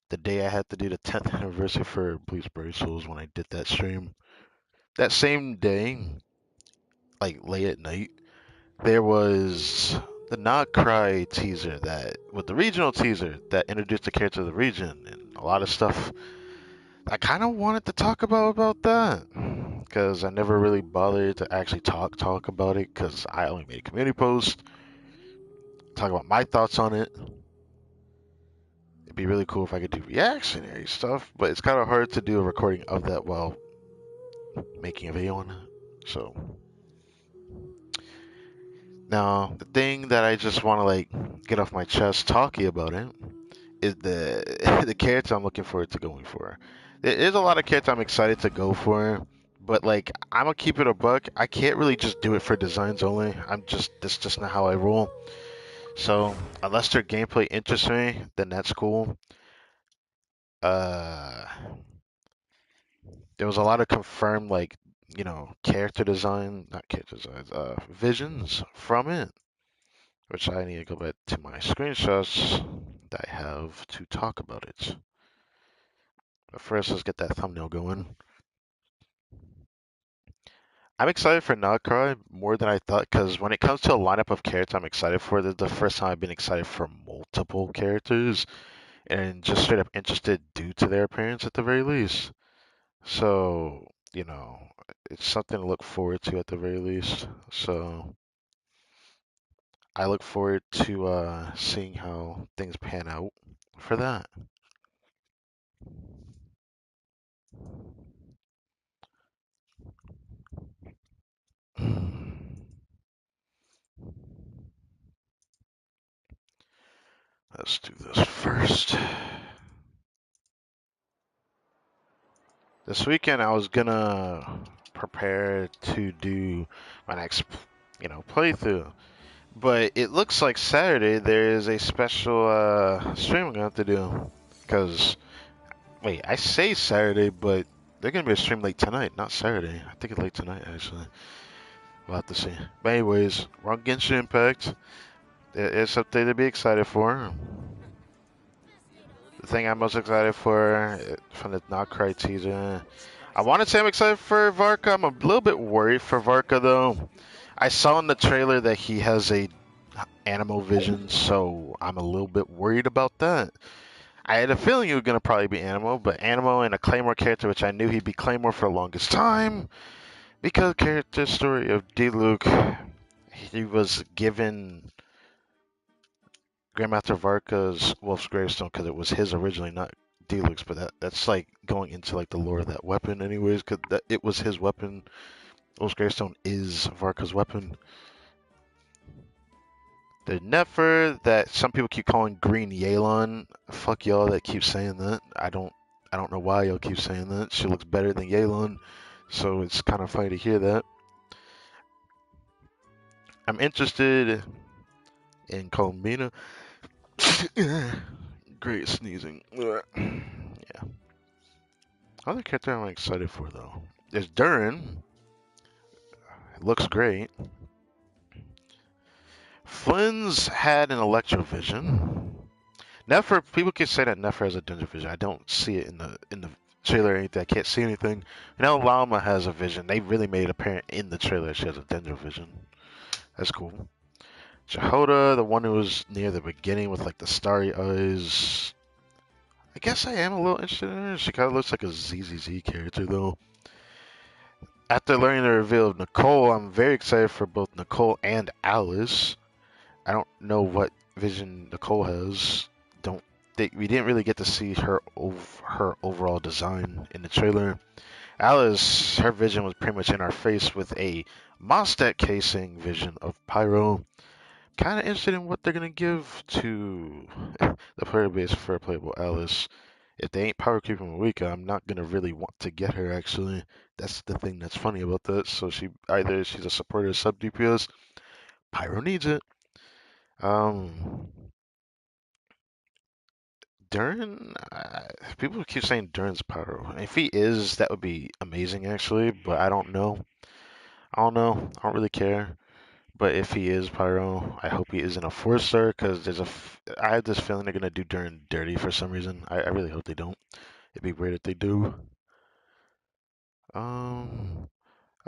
the day I had to do the 10th anniversary for Bleach Brave Souls when I did that stream. That same day, like late at night, there was the Not Cry teaser that, with the regional teaser that introduced the character of the region and a lot of stuff. I kind of wanted to talk about that because I never really bothered to actually talk about it because I only made a community post, talk about my thoughts on it. It'd be really cool if I could do reactionary stuff, but it's kind of hard to do a recording of that while making a video on it. So now the thing that I just want to like get off my chest talking about it is the the character I'm looking forward to going for. There's a lot of characters I'm excited to go for, but like I'm gonna keep it a buck. I can't really just do it for designs only. That's just not how I roll. So unless their gameplay interests me, then that's cool. Uh, there was a lot of confirmed like character design, not character designs, visions from it, which I need to go back to my screenshots that I have to talk about it. But first, let's get that thumbnail going. I'm excited for Nightcry more than I thought because when it comes to a lineup of characters I'm excited for, this is the first time I've been excited for multiple characters and just straight up interested due to their appearance at the very least. So, it's something to look forward to at the very least. So, I look forward to seeing how things pan out for that. Let's do this first. This weekend I was gonna prepare to do my next, playthrough. But it looks like Saturday there is a special stream I'm gonna have to do. Cause wait, I say Saturday, but they're gonna be a stream late tonight, not Saturday. I think it's late tonight actually. We'll have to see. But anyways, we're on Genshin Impact. It's something to be excited for. The thing I'm most excited for from the Not Cry teaser. I want to say I'm excited for Varka. I'm a little bit worried for Varka though. I saw in the trailer that he has a animal vision, so I'm a little bit worried about that. I had a feeling he was gonna probably be Animo, but Animo and a Claymore character, which I knew he'd be Claymore for the longest time, because character story of D-Luke, he was given Grandmaster Varka's Wolf's Gravestone because it was his originally, not D-Luke's, but that's like going into like the lore of that weapon anyways, because it was his weapon. Wolf's Gravestone is Varka's weapon. The Nefer that some people keep calling Green Yelan. Fuck y'all that keep saying that. I don't know why y'all keep saying that. She looks better than Yelan, so it's kind of funny to hear that. I'm interested in Columbina. Great sneezing. Yeah. Other character I'm excited for though. There's Durin. It looks great. Flynn's had an electrovision. Nefer, people can say that Nefer has a danger vision. I don't see it in the trailer or anything. I can't see anything. Now Llama has a vision. They really made it apparent in the trailer she has a danger vision. That's cool. Jehoda, the one who was near the beginning with like the starry eyes. I guess I am a little interested in her. She kind of looks like a ZZZ character though. After learning the reveal of Nicole, I'm very excited for both Nicole and Alice. I don't know what vision Nicole has. Don't we didn't really get to see her overall design in the trailer. Alice, her vision was pretty much in our face with a Mostet casing vision of Pyro. Kind of interested in what they're gonna give to the player base for a playable Alice. If they ain't power creeping Marika, I'm not gonna really want to get her. Actually, that's the thing that's funny about that. So she's a supporter of sub DPS. Pyro needs it. Um, Durin, people keep saying Durin's Pyro. If he is, that would be amazing actually. But I don't know. I don't know. I don't really care. But if he is Pyro, I hope he isn't a 4-star because I have this feeling they're gonna do dirty for some reason. I really hope they don't. It'd be weird if they do. Um.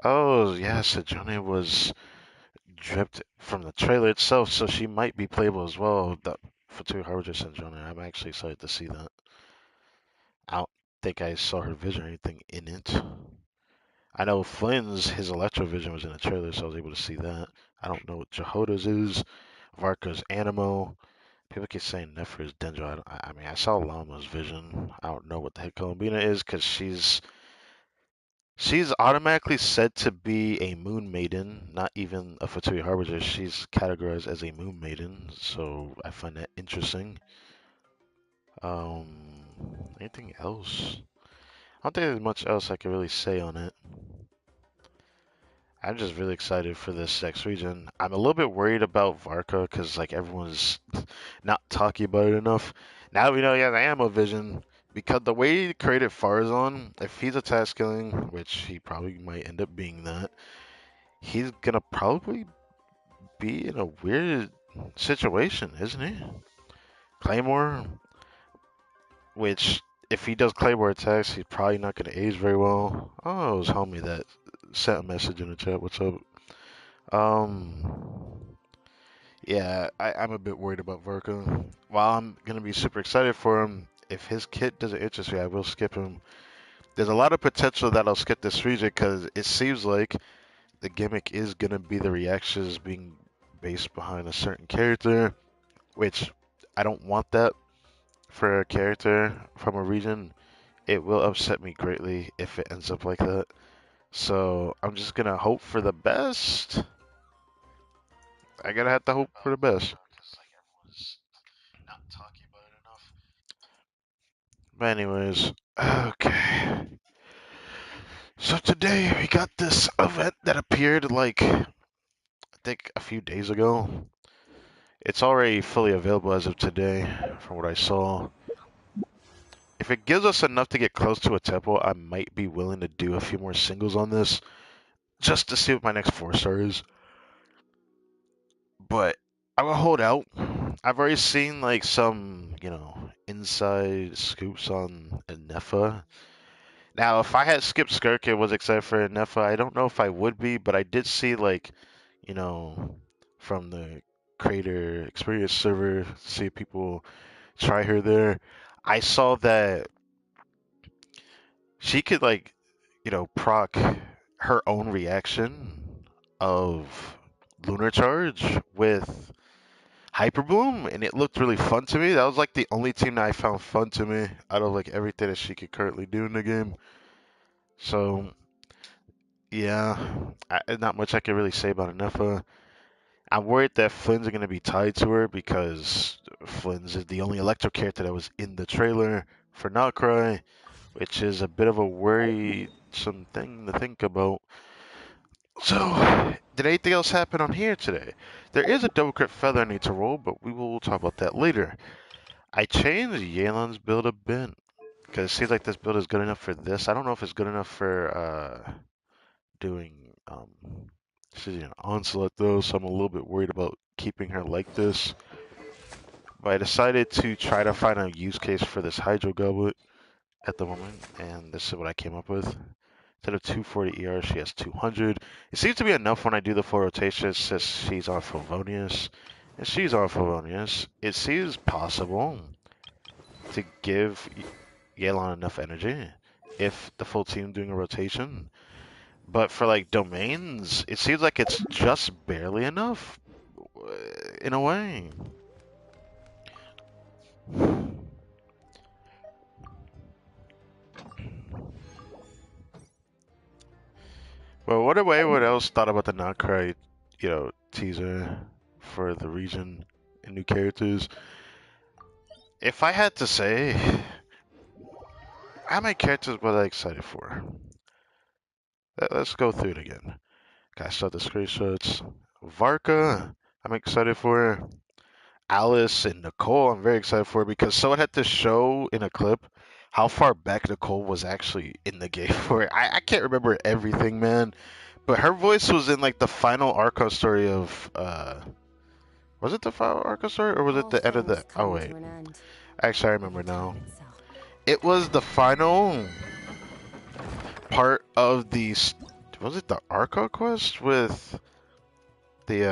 Oh yeah, Sejone was dripped from the trailer itself, so she might be playable as well. For two Harbinger Sejone, I'm actually excited to see that. I don't think I saw her vision or anything in it. I know Flynn's his Electro Vision was in the trailer, so I was able to see that. I don't know what Jehoda's is. Varka's Animo. People keep saying Nefer is Dendro. I mean, I saw Llama's vision. I don't know what the heck Columbina is because she's automatically said to be a Moon Maiden, not even a Fatui Harbinger. She's categorized as a Moon Maiden, so I find that interesting. Um, Anything else? I don't think there's much else I can really say on it. I'm just really excited for this next region. I'm a little bit worried about Varka because like everyone's not talking about it enough. Now we know he has ammo vision because the way he created Farazan, if he's attack skilling, which he probably might end up being that, he's gonna probably be in a weird situation, isn't he? Claymore, which if he does Claymore attacks, he's probably not gonna age very well. Oh, it was homie that sent a message in the chat. What's up? Um, Yeah, I'm a bit worried about Verka. While I'm gonna be super excited for him, if his kit doesn't interest me, I will skip him. There's a lot of potential that I'll skip this region because it seems like the gimmick is gonna be the reactions being based behind a certain character, which I don't want that for a character from a region. It will upset me greatly if it ends up like that. So I'm just gonna hope for the best. I gotta have to hope for the best. But anyways, okay. So today we got this event that appeared like I think a few days ago. It's already fully available as of today, from what I saw. If it gives us enough to get close to a temple, I might be willing to do a few more singles on this, just to see what my next 4-star is. But I will hold out. I've already seen like some, inside scoops on Nefa. Now, if I had skipped Skirk and was excited for Nefa, I don't know if I would be, but I did see like you know, from the Creator Experience server, see people try her there. I saw that she could like, proc her own reaction of Lunar Charge with Hyper Bloom, and it looked really fun to me. That was like the only team that I found fun to me out of like everything that she could currently do in the game. So yeah, not much I can really say about Anefa. I'm worried that Flynn's going to be tied to her because Flynn's is the only Electro character that was in the trailer for Not Krai, which is a bit of a worrisome thing to think about. So, did anything else happen on here today? There is a double crit feather I need to roll, but we will talk about that later. I changed Yelan's build a bit because it seems like this build is good enough for this. I don't know if it's good enough for doing she's an onslaught though, so I'm a little bit worried about keeping her like this. But I decided to try to find a use case for this Hydro Goblet at the moment, and this is what I came up with. Instead of 240 ER, she has 200. It seems to be enough when I do the full rotation since she's on Favonius. And she's on Favonius. It seems possible to give Yelan enough energy if the full team doing a rotation. But for like domains, it seems like it's just barely enough in a way. Well, what else thought about the Notcry, teaser for the region and new characters? If I had to say, how many characters was I excited for? Let's go through it again. Okay, I saw the screenshots. Varka, I'm excited for. Alice and Nicole, I'm very excited for because someone had to show in a clip how far back Nicole was actually in the game for. I can't remember everything, man, But her voice was in like the final Arco story of was it the final Arco story or was it All the end of the things oh come to wait. an end. Actually I remember Even now. time itself. It was the final part of the was it the Arco quest with the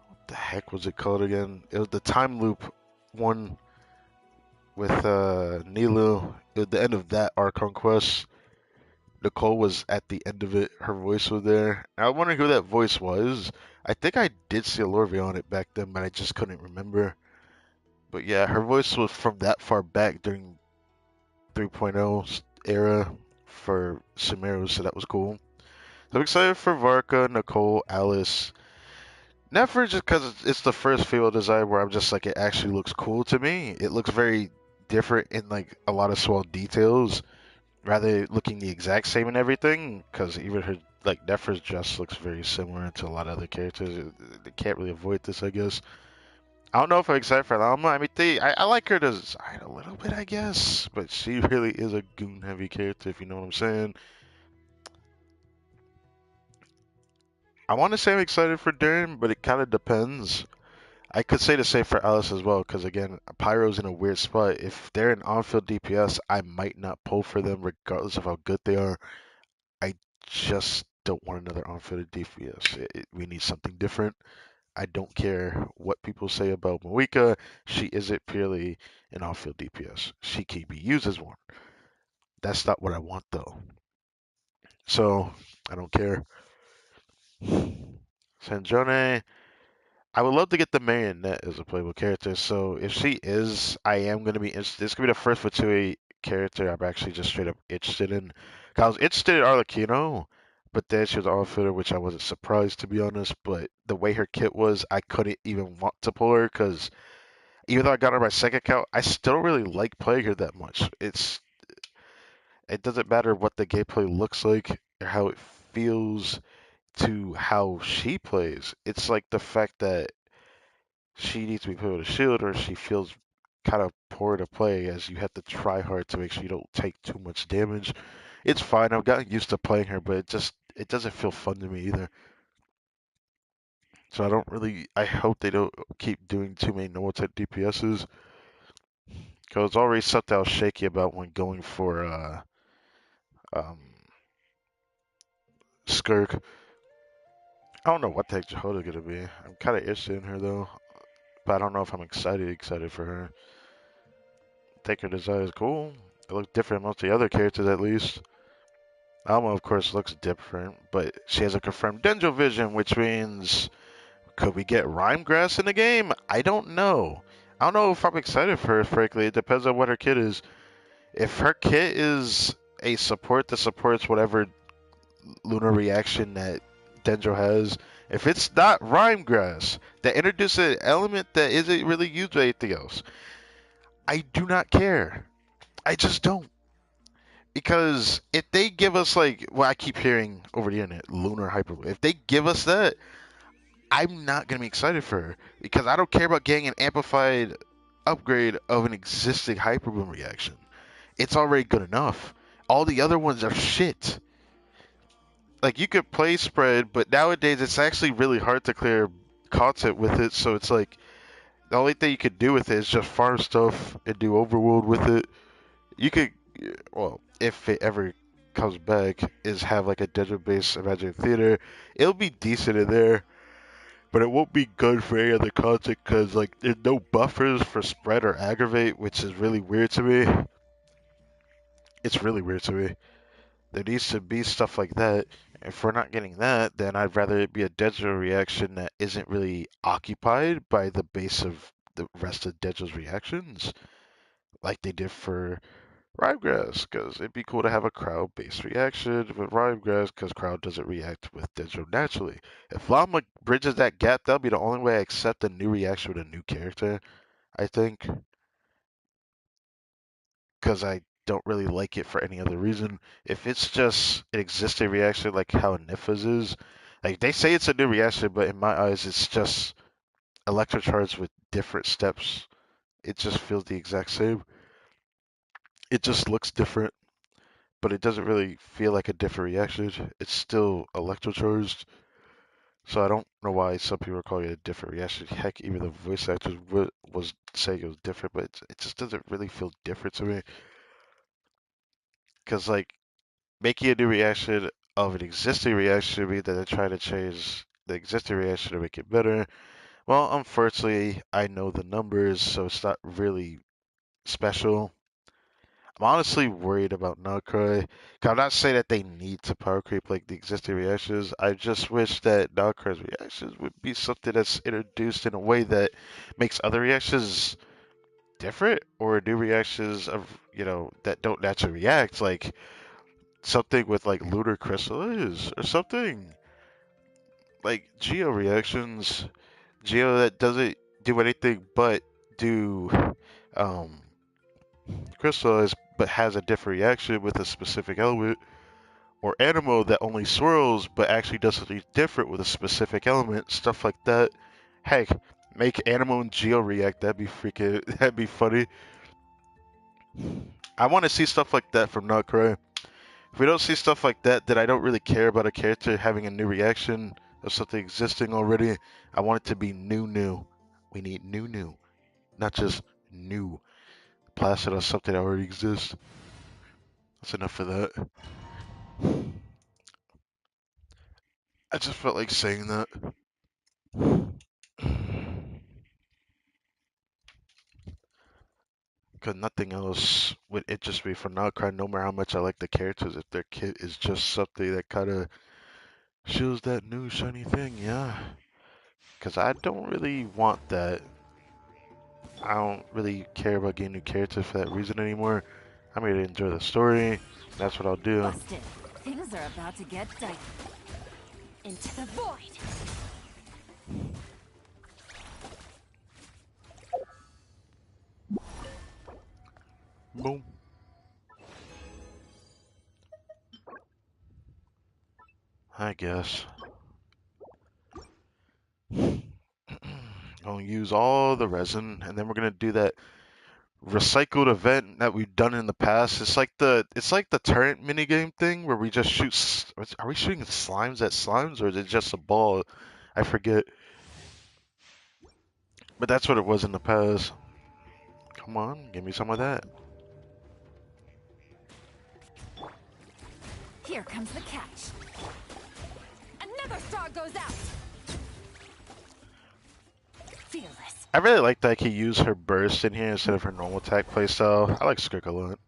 what the heck was it called again? It was the time loop one with Nilu. At the end of that Archon quest, Nicole was at the end of it. Her voice was there. I was wondering who that voice was. I think I did see a Lorvie on it back then, but I just couldn't remember. But yeah, her voice was from that far back during 3.0 era for Sumeru, so that was cool. So I'm excited for Varka, Nicole, Alice. Never just because it's the first female design where I'm just like, it actually looks cool to me. It looks very different in like a lot of small details, rather looking the exact same and everything. Because even her like Nephra's dress looks very similar to a lot of other characters. They can't really avoid this, I guess. I don't know if I'm excited for Alma. I mean, I like her design a little bit, I guess, but she really is a goon heavy character, if you know what I'm saying. I want to say I'm excited for Durn, but it kind of depends. I could say the same for Alice as well, because again, Pyro's in a weird spot. If they're an on-field DPS, I might not pull for them regardless of how good they are. I just don't want another on-field DPS. We need something different. I don't care what people say about Moika. She isn't purely an on-field DPS. She can be used as one. That's not what I want though. So I don't care. Sanjone, I would love to get the Marionette as a playable character. So if she is, I am going to be interested. This could be the first Fatui character I'm actually just straight up interested in. 'Cause I was interested in Arlecchino, but then she was all fitter, which I wasn't surprised to be honest. But the way her kit was, I couldn't even want to pull her because even though I got her my second account, I still don't really like playing her that much. It doesn't matter what the gameplay looks like or how it feels to how she plays. It's like the fact that she needs to be put with a shield or she feels kind of poor to play as you have to try hard to make sure you don't take too much damage. It's fine. I've gotten used to playing her, but it doesn't feel fun to me either. So I don't really I hope they don't keep doing too many normal type DPSs because it's already something I was shaky about when going for um Skirk. I don't know what the heck Jehoda gonna be. I'm kind of interested in her though, but I don't know if I'm excited for her. I think her design is cool. It looks different than most of the other characters at least. Alma, of course, looks different, but she has a confirmed Dendro Vision, which means could we get Rhyme Grass in the game? I don't know. I don't know if I'm excited for her, frankly. It depends on what her kit is. If her kit is a support that supports whatever lunar reaction that Dendro has, if it's not Rhyme Grass that introduces an element that isn't really used by anything else, I do not care. I just don't. Because if they give us like what I keep hearing over the internet, lunar hyper, if they give us that, I'm not gonna be excited for her because I don't care about getting an amplified upgrade of an existing hyperboom reaction. It's already good enough. All the other ones are shit. Like you could play spread, but nowadays it's actually really hard to clear content with it. So it's like the only thing you could do with it is just farm stuff and do overworld with it. You could, well, if it ever comes back, is have like a digital-based Imaginary Theater. It'll be decent in there, but it won't be good for any other content because like there's no buffers for spread or aggravate, which is really weird to me. It's really weird to me. There needs to be stuff like that. If we're not getting that, then I'd rather it be a digital reaction that isn't really occupied by the base of the rest of Dejo's reactions, like they did for Rhymegrass, because it'd be cool to have a crowd-based reaction with Rhymegrass, because crowd doesn't react with Dendro naturally. If Llama bridges that gap, that'll be the only way I accept a new reaction with a new character, I think, because I don't really like it for any other reason. If it's just an existing reaction like how Nifas is, like they say it's a new reaction, but in my eyes, it's just electrocharge with different steps. It just feels the exact same. It just looks different. but it doesn't really feel like a different reaction. It's still electrocharged. So I don't know why some people are calling it a different reaction. Heck, even the voice actor was saying it was different, but it just doesn't really feel different to me. Because like making a new reaction of an existing reaction means that they're trying to change the existing reaction to make it better. Well, unfortunately, I know the numbers, so it's not really special. I'm honestly worried about Krai. I'm not saying that they need to power creep like the existing reactions. I just wish that Krai's reactions would be something that's introduced in a way that makes other reactions different or new reactions of that don't naturally react, like something with like lunar crystals or something like geo reactions, geo that doesn't do anything but do um crystallize but has a different reaction with a specific element, or animal that only swirls but actually does something different with a specific element, stuff like that. Heck, make animal and geo react. That'd be freaking. That'd be funny. I want to see stuff like that from Nutcracker. If we don't see stuff like that, then I don't really care about a character having a new reaction of something existing already. I want it to be new, new. We need new, new, not just new. Placid on something that already exists. That's enough for that. I just felt like saying that. Because nothing else would interest me from Nutcracker, no matter how much I like the characters. If their kit is just something that kind of shows that new shiny thing, yeah. Because I don't really want that. I don't really care about getting new characters for that reason anymore. I'm here to enjoy the story. That's what I'll do. Busted. Things are about to get dicey. Into the void. Boom. I guess. Gonna use all the resin, and then we're gonna do that recycled event that we've done in the past. It's like the turret minigame thing where we just shoot. Are we shooting slimes at slimes, or is it just a ball? I forget. But that's what it was in the past. Come on, give me some of that. Here comes the catch. Another star goes out. Fearless. I really like that I can use her burst in here instead of her normal attack playstyle. I like Skirk a lot.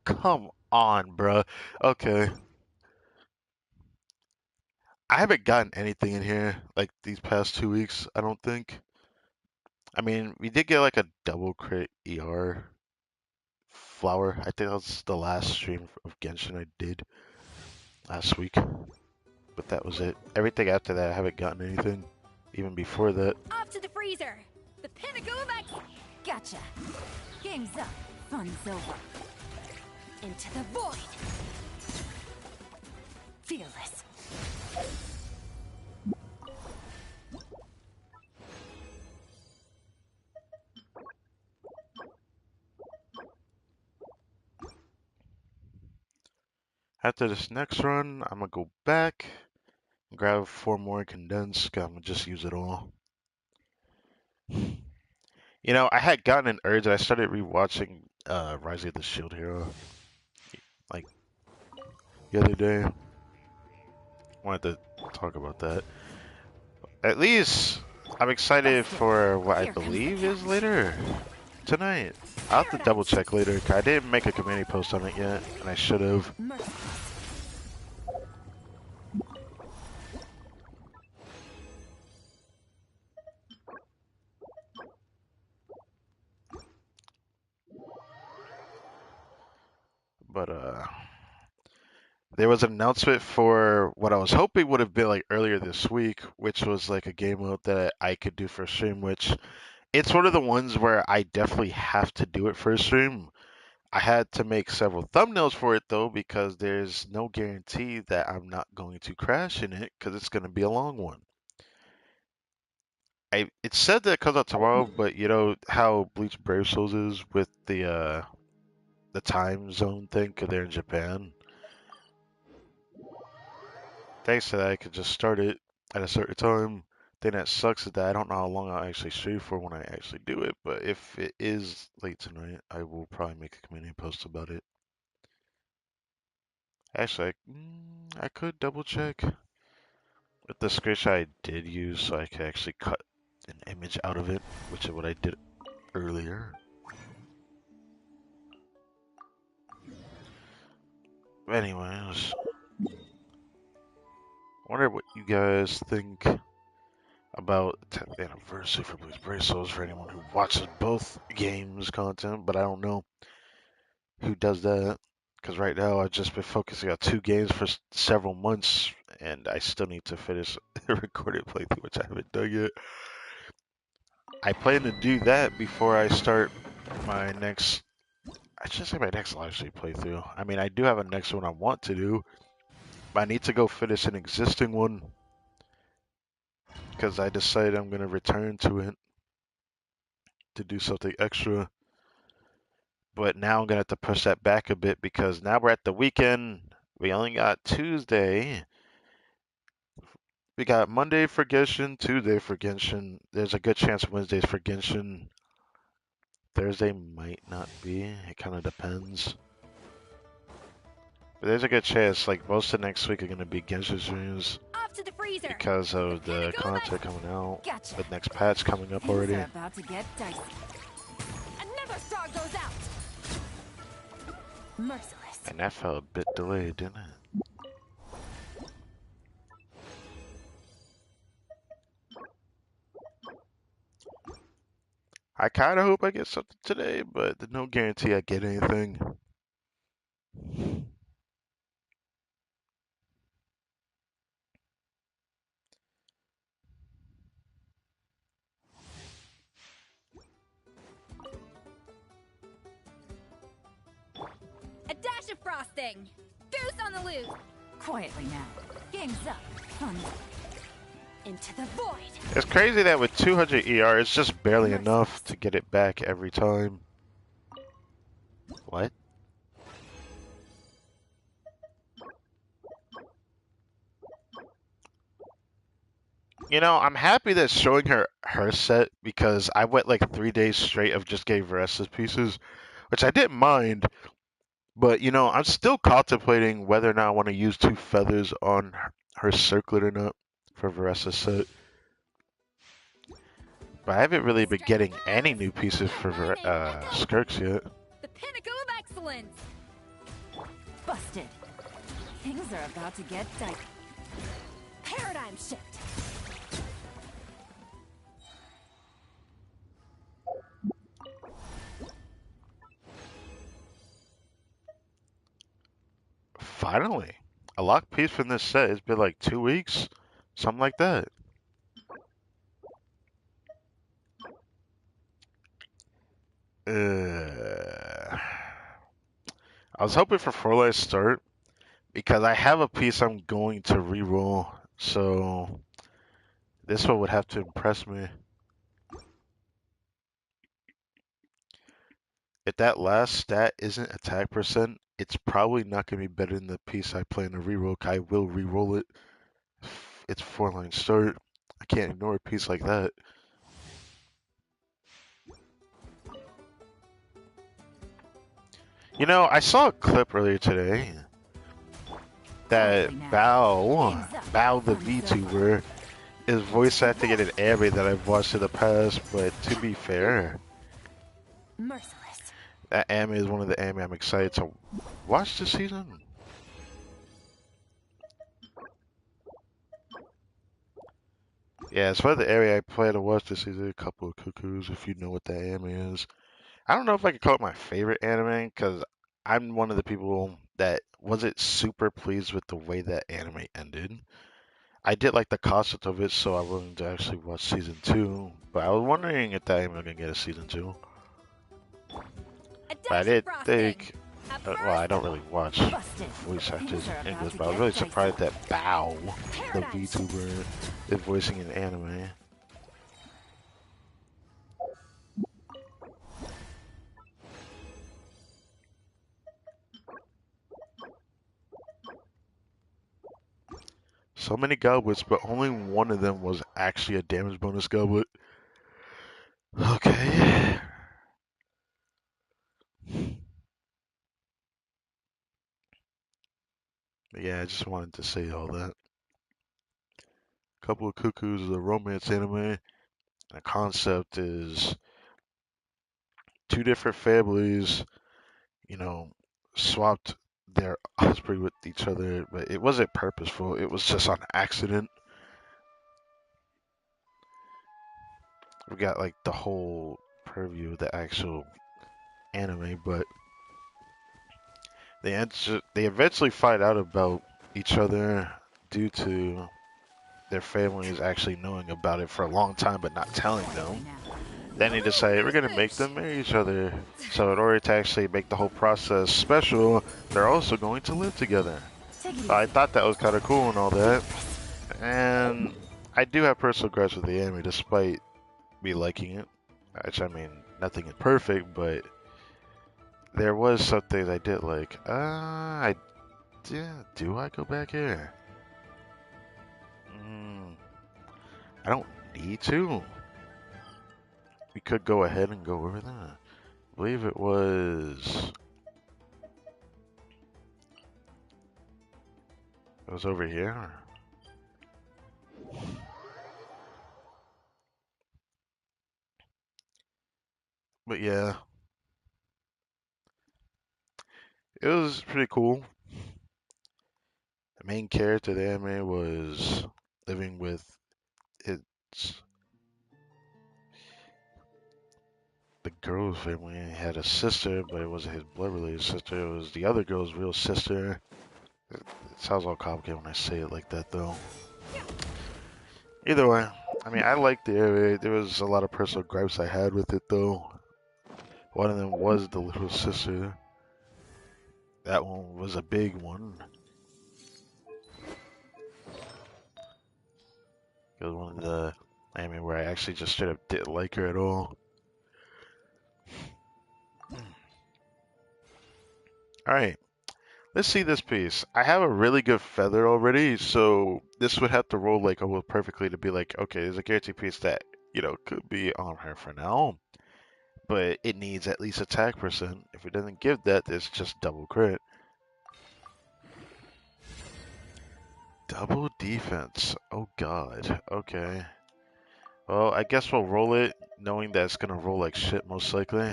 Come on, bruh. Okay. I haven't gotten anything in here like these past 2 weeks, I don't think. I mean, we did get like a double crit ER flower. I think that was the last stream of Genshin I did last week. But that was it. Everything after that, I haven't gotten anything. Even before that. Off to the freezer. The pinnacle of X. Gotcha. Game's up. Fun's over. Into the void. Fearless. After this next run, I'm gonna go back, grab 4 more condensed. I'm gonna just use it all. I had gotten an urge and I started rewatching Rising of the Shield Hero like the other day. Wanted to talk about that. At least I'm excited for what I believe is later tonight. I'll have to double check later. 'Cause I didn't make a community post on it yet, and I should have. But there was an announcement for what I was hoping would have been like earlier this week, which was like a game mode that I could do for stream, which it's one of the ones where I definitely have to do it for a stream. I had to make several thumbnails for it though, because there's no guarantee that I'm not going to crash in it, because it's going to be a long one. it said that it comes out tomorrow, but you know how Bleach Brave Souls is with the time zone thing, 'cause they're in Japan. Thanks to that, I could just start it at a certain time. Thing that sucks is that I don't know how long I'll actually stream for when I actually do it, but if it is late tonight, I will probably make a community post about it. Actually, I could double check with the screenshot I did use so I could actually cut an image out of it, which is what I did earlier. Anyways, I wonder what you guys think about the 10th anniversary for Bleach Brave Souls for anyone who watches both games content, but I don't know who does that. Because right now I've just been focusing on two games for several months, and I still need to finish a recorded playthrough, which I haven't done yet. I plan to do that before I start my next. I should say my next live stream playthrough. I mean, I do have a next one I want to do, but I need to go finish an existing one because I decided I'm gonna return to it to do something extra. But now I'm gonna have to push that back a bit because now we're at the weekend. We only got Tuesday. We got Monday for Genshin, Tuesday for Genshin. There's a good chance Wednesday's for Genshin. Thursday might not be. It kind of depends. But there's a good chance, like most of next week are gonna be Genshin streams Off to the freezer. because of the Pinnacle content coming out. Gotcha. The next patch coming up Things already. are about to get dicey. Another star goes out. Merciless. And that felt a bit delayed, didn't it? I kind of hope I get something today, but there's no guarantee I get anything. A dash of frosting. Goose on the loose. Quietly now. Game's up. Fun. Into the void. It's crazy that with 200 ER, it's just barely enough to get it back every time. What? You know, I'm happy that showing her set because I went like 3 days straight of just getting Varessa's pieces, which I didn't mind. But you know, I'm still contemplating whether or not I want to use two feathers on her circlet or not for Varessa's set. But I haven't really been getting any new pieces for Skirks yet. The pinnacle of excellence. Busted. Things are about to get dicey. Paradigm shift. Finally, a locked piece from this set. It's been like 2 weeks, something like that. I was hoping for 4 light start because I have a piece I'm going to reroll, so this one would have to impress me. If that last stat isn't attack percent, it's probably not going to be better than the piece I plan to reroll. I will reroll it. It's 4 line start. I can't ignore a piece like that. You know, I saw a clip earlier today that Bao the VTuber, is voice acting in an anime that I've watched in the past, but to be fair, Merciless. that anime is one of the anime I'm excited to watch this season. Yeah, it's one of the anime I plan to watch this season. A couple of cuckoos, if you know what that anime is. I don't know if I could call it my favorite anime because I'm one of the people that wasn't super pleased with the way that anime ended. I did like the concept of it, so I wanted to actually watch season 2. But I was wondering if that anime gonna get a season 2. But I did think. Well, I don't really watch voice actors in English, but I was really surprised that Bao, the VTuber, is voicing an anime. So many goblets, but only one of them was actually a damage bonus goblet. Okay. But yeah, I just wanted to say all that. Couple of Cuckoos is a romance anime. The concept is two different families, you know, swapped their offspring with each other, but it wasn't purposeful. It was just on accident. We got like the whole purview of the actual anime, but they eventually find out about each other due to their families actually knowing about it for a long time but not telling them. Then they decided we're gonna make them marry each other. So in order to actually make the whole process special, they're also going to live together. I thought that was kind of cool and all that. And I do have personal grudge with the anime despite me liking it. Which I mean, nothing is perfect, but there was some things I did like. Do I go back here? I don't need to. We could go ahead and go over there. I believe it was over here. But yeah, it was pretty cool. The main character of the anime was living with its the girl's family. He had a sister, but it wasn't his blood related sister. It was the other girl's real sister. It sounds all complicated when I say it like that, though. Either way, I mean, I liked the anime. There was a lot of personal gripes I had with it, though. One of them was the little sister. That one was a big one. It was one of the anime where I actually just straight up didn't like her at all. Alright, let's see this piece. I have a really good feather already, so this would have to roll like almost perfectly to be like, okay, there's a guaranteed piece that, could be on her for now. But it needs at least attack percent. If it doesn't give that, it's just double crit. Double defense. Oh god. Okay. Well, I guess we'll roll it, knowing that it's gonna roll like shit most likely.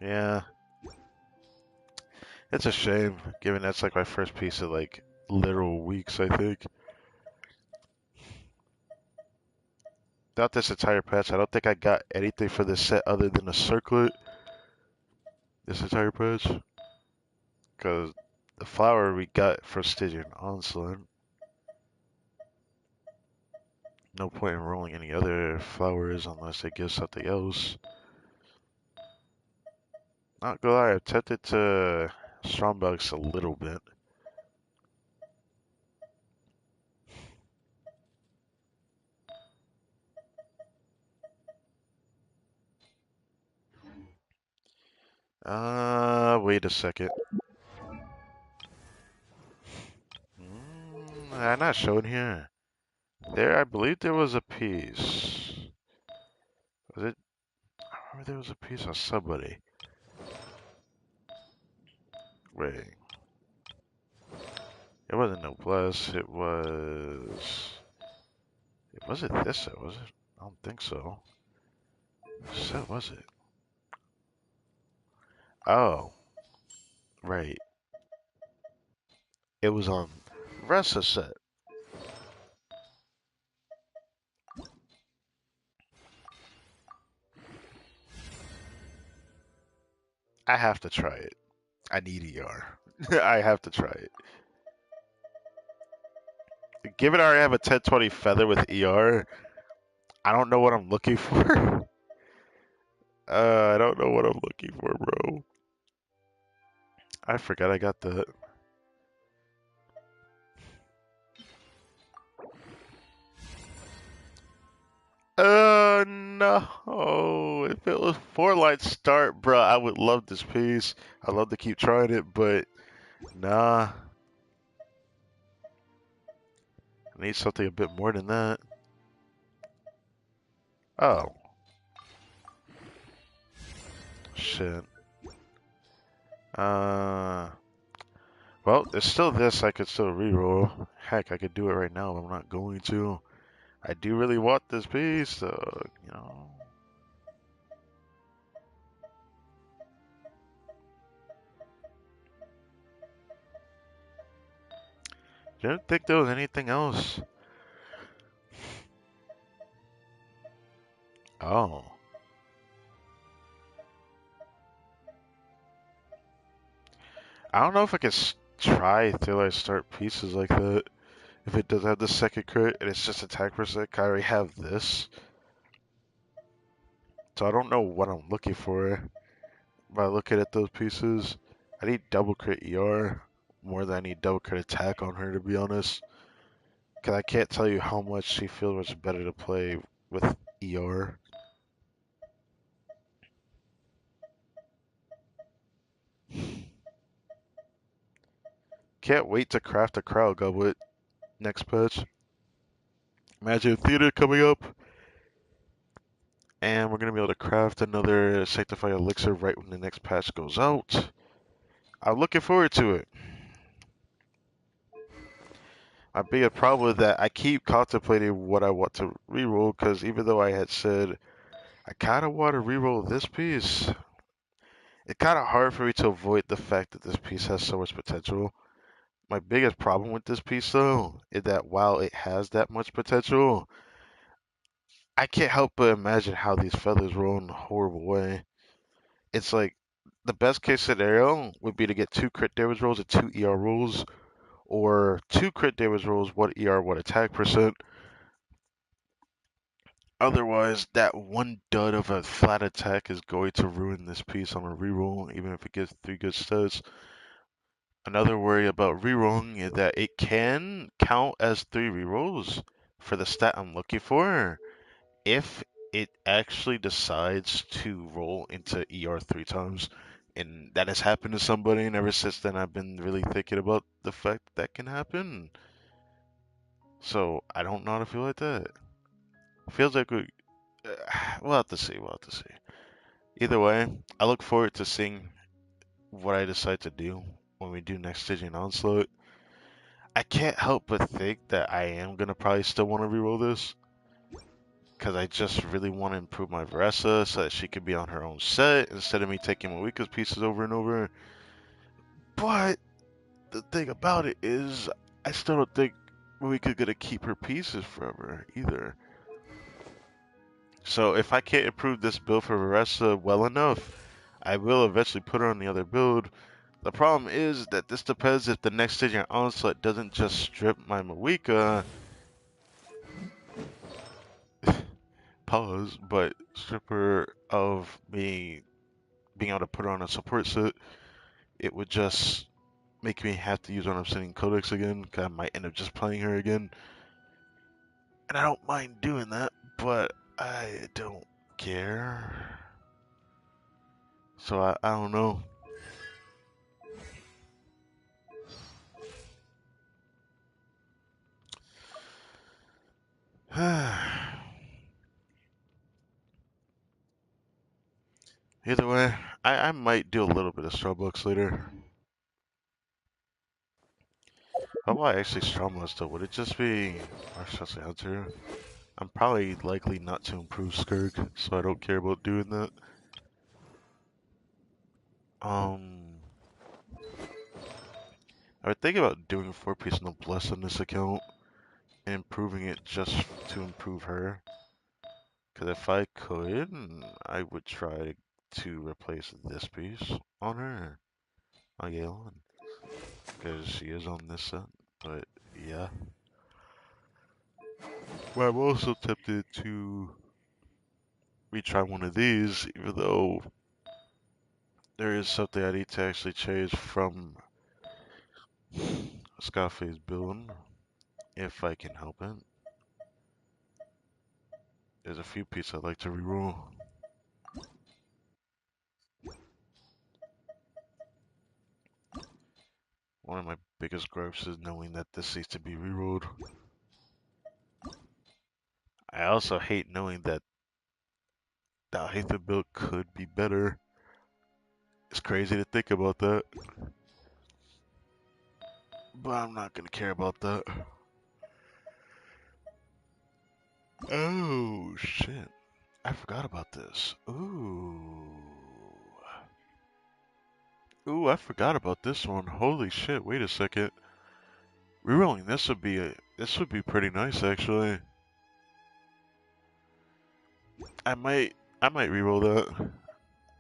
Yeah. It's a shame, given that's like my first piece of like literal weeks, I think. Throughout this entire patch, I don't think I got anything for this set other than a circlet. This entire patch. Because the flower we got for Stygian Onslaught. No point in rolling any other flowers unless it gives something else. Not gonna lie, I've tempted to Strombox a little bit. Wait a second. I'm not showing here. There, I believe there was a piece. Was it? I remember there was a piece on somebody. Wait. It wasn't noblesse. It was. It wasn't this set, was it? I don't think so. What set was it? Oh, right. It was on Ressa set. I have to try it. I need ER. I have to try it. Given I already have a 1020 feather with ER, I don't know what I'm looking for. I don't know what I'm looking for, bro. I forgot I got that. No. If it was 4 line start, bruh, I would love this piece. I'd love to keep trying it, but nah. I need something a bit more than that. Oh, shit. Uh, well, there's still this I could still reroll. Heck, I could do it right now, but I'm not going to. I do really want this piece, so, you know. Didn't think there was anything else. Oh. I don't know if I can try till I start pieces like that. If it does have the second crit and it's just attack percent, I already have this. So I don't know what I'm looking for by looking at those pieces. I need double crit ER more than I need double crit attack on her, to be honest. Because I can't tell you how much she feels much better to play with ER. Can't wait to craft a crowd goblet next patch. Imagine Theater coming up, and we're going to be able to craft another Sanctified Elixir right when the next patch goes out. I'm looking forward to it. My biggest problem with that, I keep contemplating what I want to reroll, because even though I had said I kind of want to reroll this piece, it's kind of hard for me to avoid the fact that this piece has so much potential. My biggest problem with this piece, though, is that while it has that much potential, I can't help but imagine how these feathers roll in a horrible way. It's like the best case scenario would be to get 2 crit damage rolls and 2 ER rolls, or 2 crit damage rolls, 1 ER, 1 attack percent. Otherwise, that one dud of a flat attack is going to ruin this piece on a reroll, even if it gets 3 good stats. Another worry about rerolling is that it can count as 3 rerolls for the stat I'm looking for if it actually decides to roll into ER 3 times. And that has happened to somebody, and ever since then I've been really thinking about the fact that can happen. So I don't know how to feel like that. Feels like we'll have to see. We'll have to see. Either way, I look forward to seeing what I decide to do when we do next Stygian Onslaught. I can't help but think that I am gonna probably still want to reroll this because I just really want to improve my Varessa so that she could be on her own set instead of me taking Malika's pieces over and over. But the thing about it is, I still don't think Malika's gonna keep her pieces forever either. So if I can't improve this build for Varessa well enough, I will eventually put her on the other build. The problem is that this depends if the next Stygian Onslaught doesn't just strip my Malika, pause, but strip her of me being able to put her on a support set. It would just make me have to use her on Obsidian Codex again, because I might end up just playing her again. And I don't mind doing that, but I don't care. So I don't know. Either way, I might do a little bit of Starbucks later. How about I actually Starbucks though? Would it just be Marshall Hunter? I'm probably likely not to improve Skirk, so I don't care about doing that. Um, I would think about doing 4-piece Noblesse on this account and improving it just to improve her. Because if I could, I would try to replace this piece on her, on Galen, because she is on this set. But yeah. But I'm also tempted to retry one of these, even though there is something I need to actually change from Scarface build, if I can help it. There's a few pieces I'd like to reroll. One of my biggest gripes is knowing that this needs to be rerolled. I also hate knowing that the Alhaitha build could be better. It's crazy to think about that, but I'm not gonna care about that. Oh shit! I forgot about this. Ooh, I forgot about this one. Holy shit! Wait a second. Rerolling this would be pretty nice actually. I might reroll that.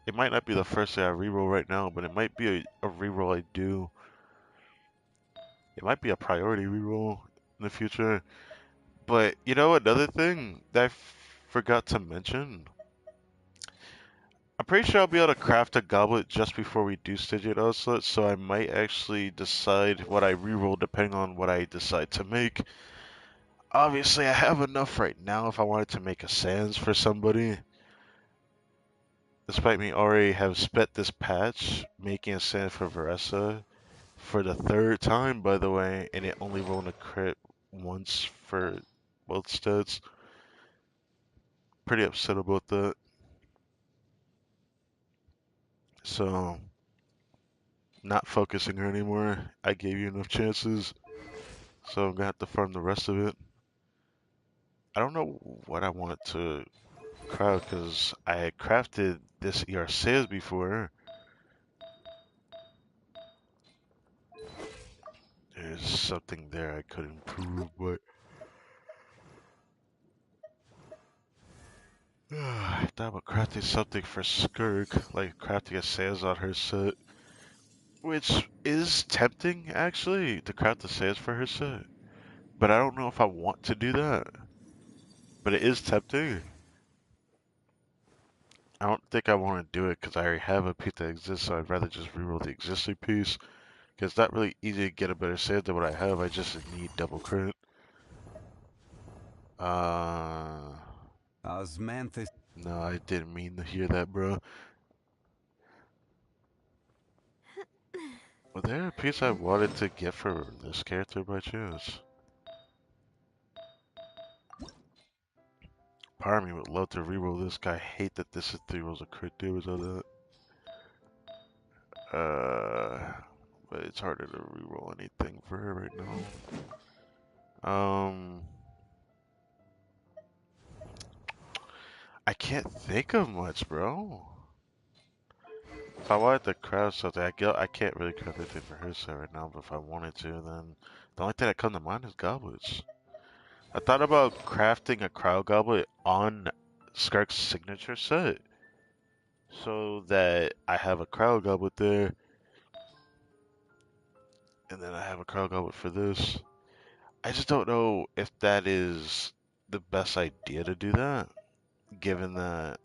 It might not be the first thing I reroll right now, but it might be a reroll I do. It might be a priority reroll in the future. But you know, another thing that I forgot to mention. I'm pretty sure I'll be able to craft a goblet just before we do Stygian Outlet, so I might actually decide what I reroll depending on what I decide to make. Obviously, I have enough right now if I wanted to make a Sans for somebody. Despite me already have spent this patch making a Sans for Varessa for the third time, by the way, and it only rolled a crit once for both stats. Pretty upset about that. So, not focusing her anymore. I gave you enough chances, so I'm gonna have to farm the rest of it. I don't know what I want to craft because I had crafted this ER6 before. There's something there I could improve, but I thought about crafting something for Skirk, like crafting a Sans on her set, which is tempting actually to craft a Sans for her set. But I don't know if I want to do that. But it is tempting. I don't think I want to do it because I already have a piece that exists, so I'd rather just reroll the existing piece. Because it's not really easy to get a better save than what I have, I just need double crit. Uh, Osmanthus. no, I didn't mean to hear that, bro. Was there a piece I wanted to get for this character by chance? Part of me would love to reroll this guy. I hate that this is 3 rolls of crit damage on that. But it's harder to reroll anything for her right now. I can't think of much, bro. If I wanted to craft something, I can't really craft anything for her set right now, but if I wanted to, then the only thing that comes to mind is goblets. I thought about crafting a cryo goblet on Skark's signature set, so that I have a cryo goblet there, and then I have a cryo goblet for this. I just don't know if that is the best idea to do that, given that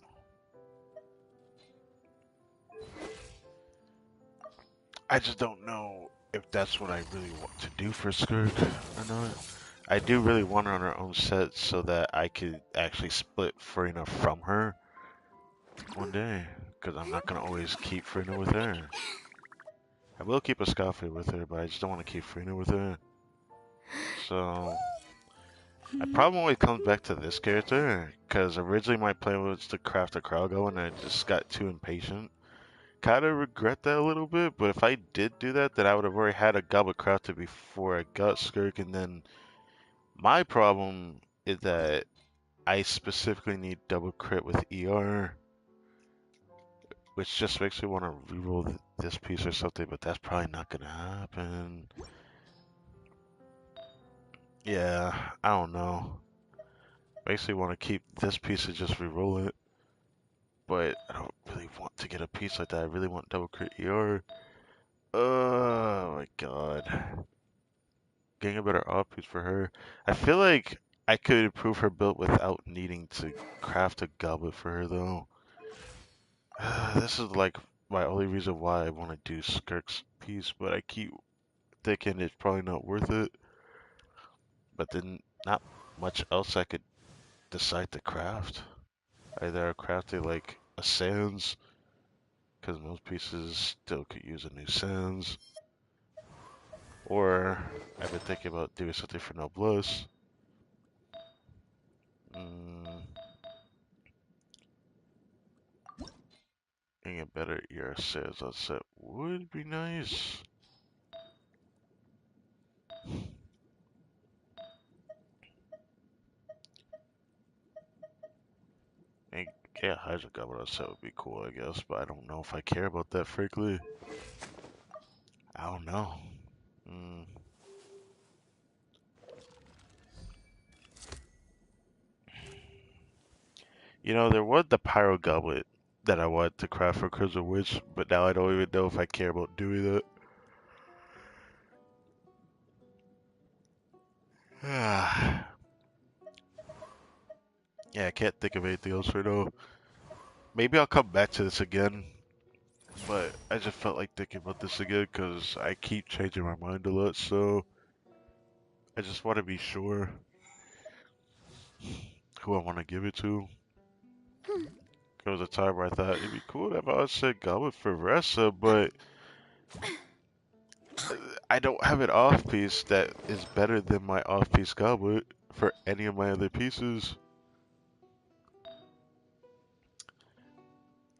I just don't know if that's what I really want to do for Skirk or not. I do really want her on her own set so that I could actually split Farina from her one day, because I'm not going to always keep Farina with her. I will keep a Scoffy with her, but I just don't want to keep Farina with her. So, I probably always come back to this character, because originally my plan was to craft a Kraugo, and I just got too impatient. Kind of regret that a little bit, but if I did do that, then I would have already had a Goblet crafted before I got Skirk, and then my problem is that I specifically need double crit with ER, which just makes me want to reroll this piece or something, but that's probably not gonna happen. Yeah, I don't know. Makes me want to keep this piece and just reroll it, but I don't really want to get a piece like that. I really want double crit ER. Oh my god. Getting a better off piece for her. I feel like I could improve her build without needing to craft a goblet for her though. This is like my only reason why I want to do Skirk's piece, but I keep thinking it's probably not worth it. But then not much else I could decide to craft. Either I crafted like a sands, because most pieces still could use a new sands, or I've been thinking about doing something for Noblesse. Mm, getting a better ER sands on set would be nice. And yeah, Hydro Goblin on set would be cool, I guess, but I don't know if I care about that, frankly. I don't know. Mm. You know, there was the Pyro Goblet that I wanted to craft for Crimson Witch, but now I don't even know if I care about doing that. Yeah, I can't think of anything else right now. Maybe I'll come back to this again, but I just felt like thinking about this again because I keep changing my mind a lot, so I just want to be sure who I want to give it to. There was a time where I thought it'd be cool if I said Goblet for Ressa, but I don't have an off piece that is better than my off piece Goblet for any of my other pieces.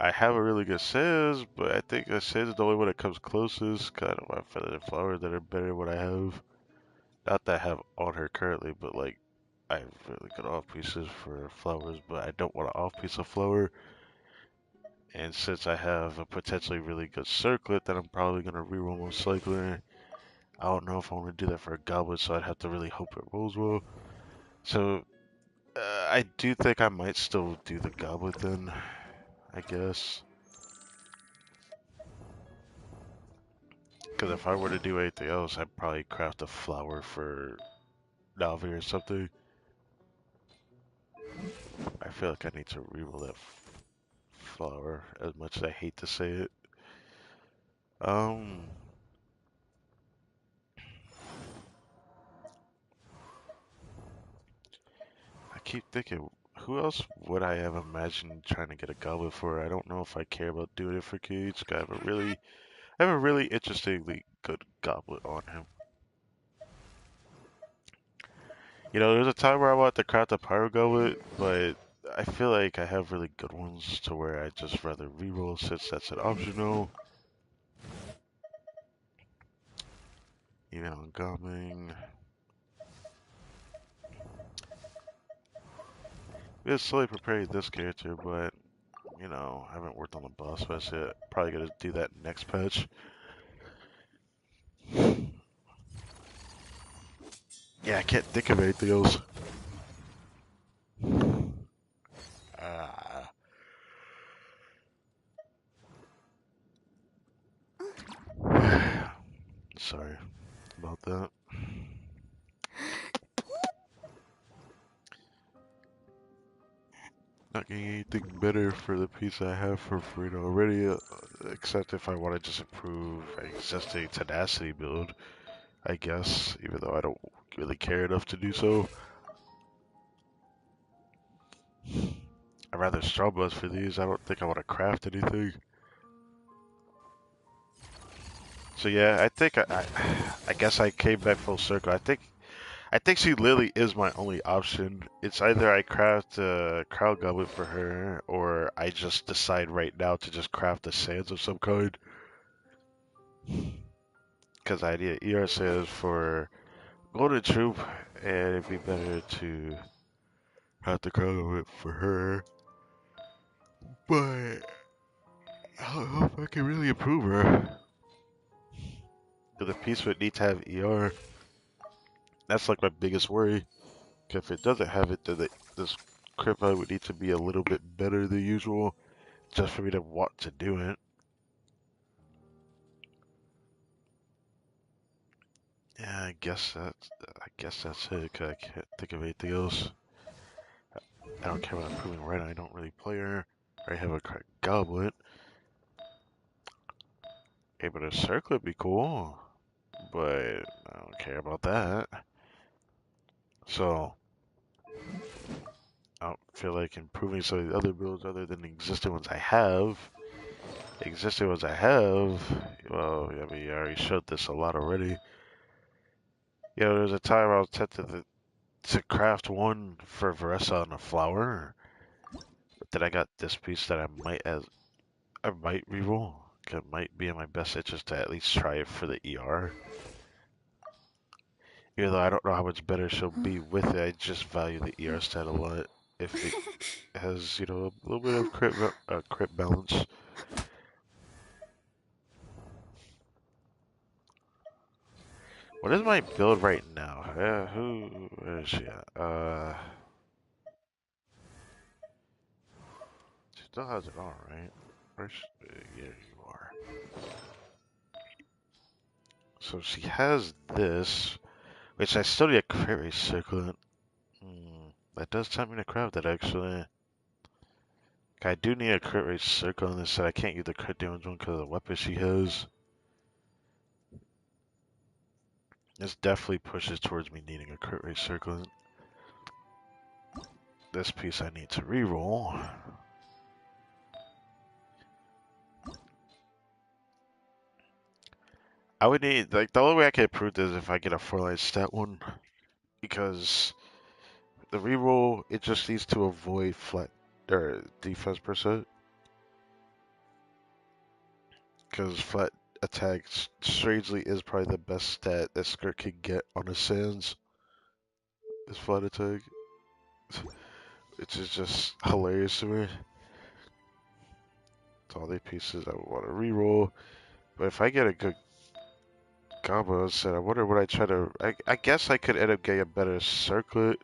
I have a really good Says, but I think a Says is the only one that comes closest. Cause I don't have feathered flowers that are better than what I have. Not that I have on her currently, but like I have really good off pieces for flowers, but I don't want an off piece of flower. And since I have a potentially really good circlet that I'm probably gonna reroll most likely, I don't know if I want to do that for a goblet, so I'd have to really hope it rolls well. So I do think I might still do the goblet then, I guess. Because if I were to do anything else, I'd probably craft a flower for Navi or something. I feel like I need to reroll that flower, as much as I hate to say it. Um, I keep thinking, who else would I have imagined trying to get a goblet for? I don't know if I care about doing it for Cage. I have a really interestingly good goblet on him. You know, there's a time where I wanted to craft a pyro goblet, but I feel like I have really good ones to where I just rather reroll since that's an optional. Even on Gumming. It's slowly preparing this character, but you know, I haven't worked on the boss fight yet. Probably gonna do that next patch. Yeah, I can't think of anything else. Ah, sorry about that. Not getting anything better for the piece I have for Frida already, except if I want to just improve an existing tenacity build, I guess, even though I don't really care enough to do so. I'd rather strong bus for these. I don't think I want to craft anything. So yeah, I guess I came back full circle. I think she literally is my only option. It's either I craft a crowd goblet for her, or I just decide right now to just craft a sands of some kind. Because I need an ER sands for Golden Troop, and it'd be better to have the crowd goblet for her. But I don't know if I can really improve her. Because the piece would need to have ER. That's like my biggest worry. If it doesn't have it, then this crit would need to be a little bit better than usual, just for me to want to do it. Yeah, I guess that's it. 'Cause I can't think of anything else. I don't care about improving right. I don't really play her. I have a cracked goblet. Able to circle would be cool, but I don't care about that. So I don't feel like improving some of the other builds other than the existing ones I have. The existing ones I have, well, I mean, I already showed this a lot already. You know, there was a time I was tempted to craft one for Varessa on a flower, but then I got this piece that I might reroll. It might be in my best interest to at least try it for the ER. Even though I don't know how much better she'll be with it, I just value the ER stat a lot. If it has, you know, a little bit of crit balance. What is my build right now? Where is she at? She still has it on, right? Yeah, you are. So she has this, which I still need a crit rate circlet. That does tempt me to craft that actually. I do need a crit rate circle on this side. I can't use the crit damage one because of the weapon she has. This definitely pushes towards me needing a crit rate circle. This piece I need to reroll. I would need, like, the only way I can improve this is if I get a 4-line stat one. Because the reroll, it just needs to avoid flat, or defense percent. Because flat attack, strangely, is probably the best stat that Skirt can get on a Sans. Is flat attack. Which is just hilarious to me. It's all the pieces I would want to reroll. But if I get a good combo set, I wonder what I try to. I guess I could end up getting a better circlet.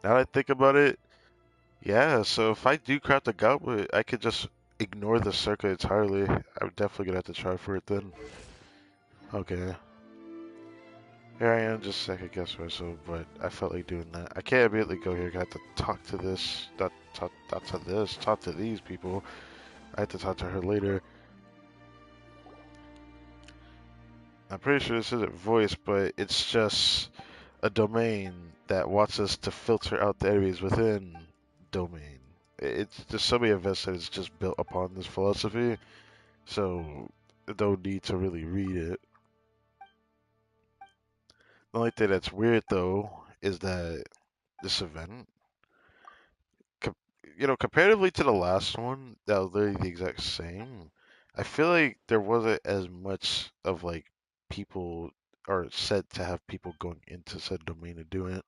Now that I think about it, yeah. So if I do craft a goblet, I could just ignore the circlet entirely. I'm definitely gonna have to try for it then. Okay. Here I am, just second guess myself, but I felt like doing that. I can't immediately go here. I have to talk to this, not to this, talk to these people. I have to talk to her later. I'm pretty sure this isn't voice, but it's just a domain that wants us to filter out the enemies within domain. It's just so many events that it's just built upon this philosophy, so no need to really read it. The only thing that's weird though is that this event, you know, comparatively to the last one, that was literally the exact same. I feel like there wasn't as much of like people or said to have people going into said domain to do it.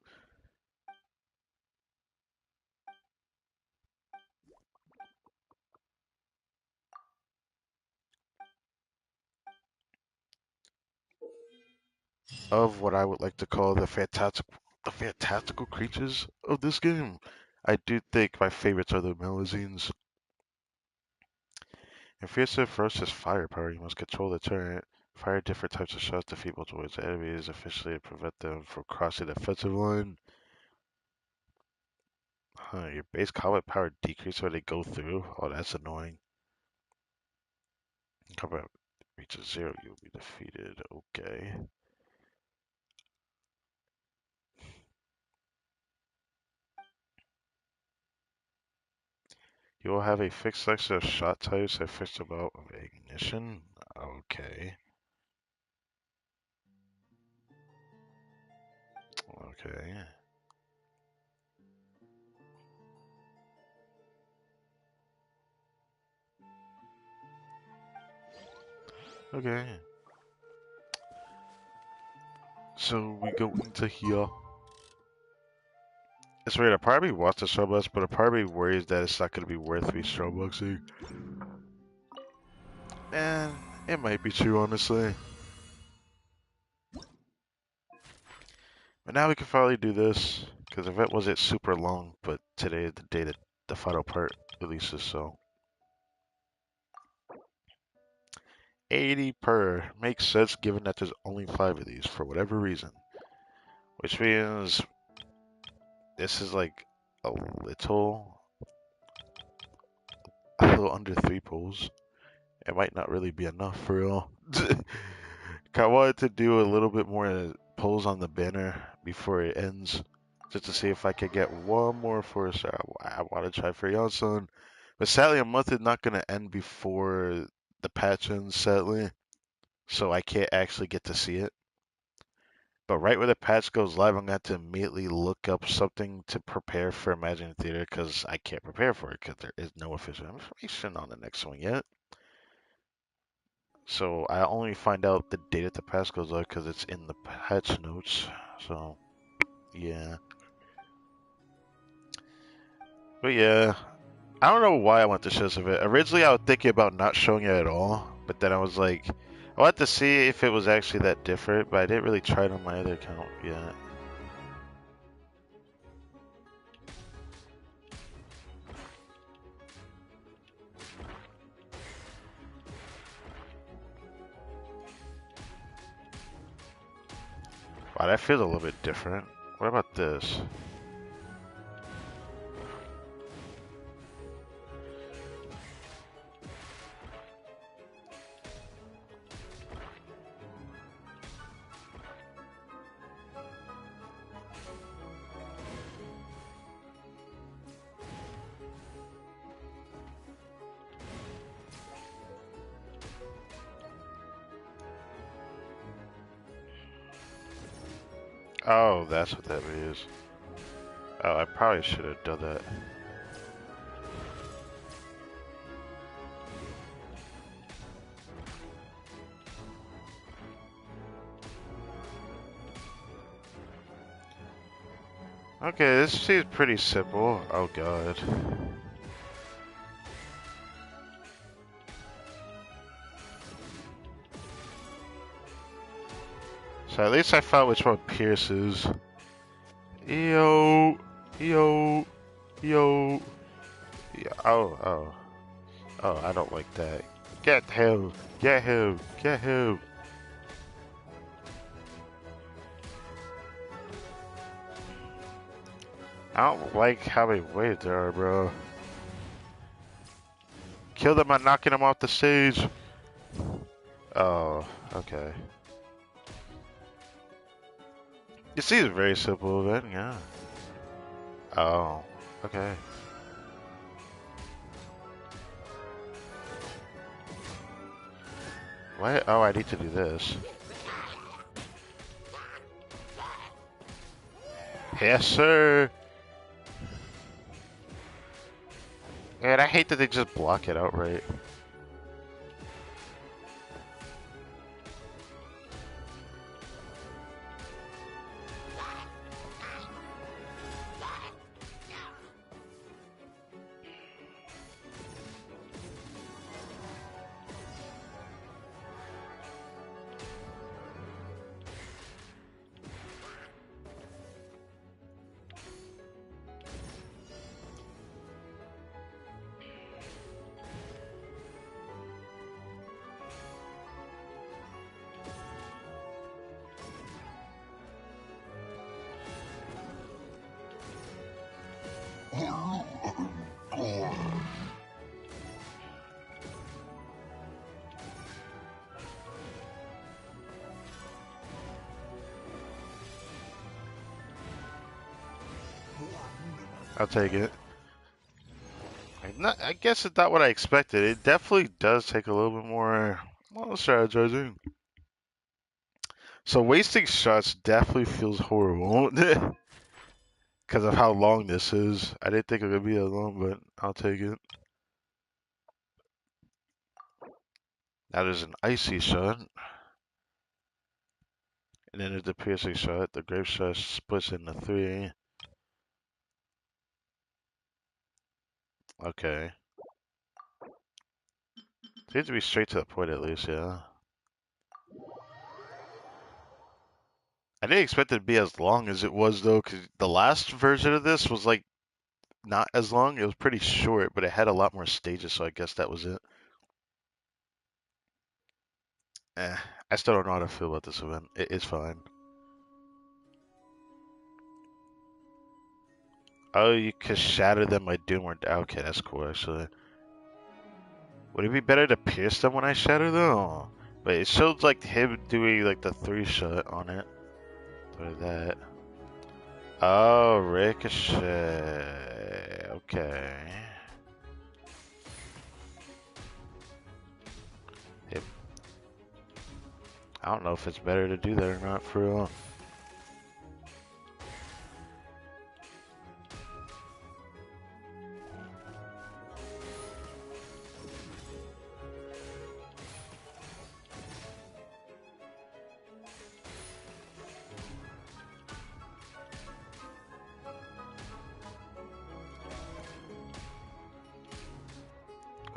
Of what I would like to call the fantastical creatures of this game. I do think my favorites are the Melazines. In Fierce first is firepower. You must control the turret. Fire different types of shots to feeble towards enemies efficiently to prevent them from crossing the defensive line. Your base combat power decreases when they go through. Oh, that's annoying. Combat reaches 0, you'll be defeated. Okay. You will have a fixed selection of shot types and fixed amount of ignition. Okay. Okay. Okay. So we go into here. It's weird. I probably wants the Starbucks, but I probably worries that it's not going to be worth me Starbucksing. And it might be true, honestly. But now we can finally do this, because the event wasn't super long, but today is the day that the final part releases, so. 80 per. Makes sense given that there's only 5 of these for whatever reason. Which means this is like a little under 3 pulls. It might not really be enough for real. I wanted to do a little bit more pulls on the banner before it ends. just to see if I could get one more 4-star. I want to try for Yon, but sadly, a month is not going to end before the patch ends, sadly, so I can't actually get to see it. But right when the patch goes live, I'm going to have to immediately look up something to prepare for Imagine Theater because I can't prepare for it because there is no official information on the next one yet. So I only find out the date that the patch goes live because it's in the patch notes. So yeah. But yeah, I don't know why I went to shows of it. Originally, I was thinking about not showing it at all, but then I was like, I wanted to see if it was actually that different, but I didn't really try it on my other account yet. Wow, that feels a little bit different. What about this? Oh, that's what that is. Oh, I probably should have done that. Okay, this seems pretty simple. Oh god. So at least I found which one Pierce is. Yo, yo, yo. Yeah, oh, I don't like that. Get him, get him, get him. I don't like how many waves there are, bro. Kill them by knocking them off the stage. Oh, okay. You see, it's very simple then, yeah. Oh, okay. What? Oh, I need to do this. Yes, sir. And I hate that they just block it outright. I'll take it. I guess it's not what I expected. It definitely does take a little bit more, well, strategizing. So wasting shots definitely feels horrible because of how long this is. I didn't think it would be that long, but I'll take it. That is an icy shot. And then there's the piercing shot. The grape shot splits into 3. Okay. Seems to be straight to the point at least, yeah. I didn't expect it to be as long as it was though, because the last version of this was like not as long. It was pretty short, but it had a lot more stages, so I guess that was it. I still don't know how to feel about this event. It's fine. Oh, you can shatter them by doing more. Okay, that's cool actually. Would it be better to pierce them when I shatter them? Oh, but it shows like him doing like the 3 shot on it. Or that. Oh, ricochet. Okay. Yep. I don't know if it's better to do that or not for real.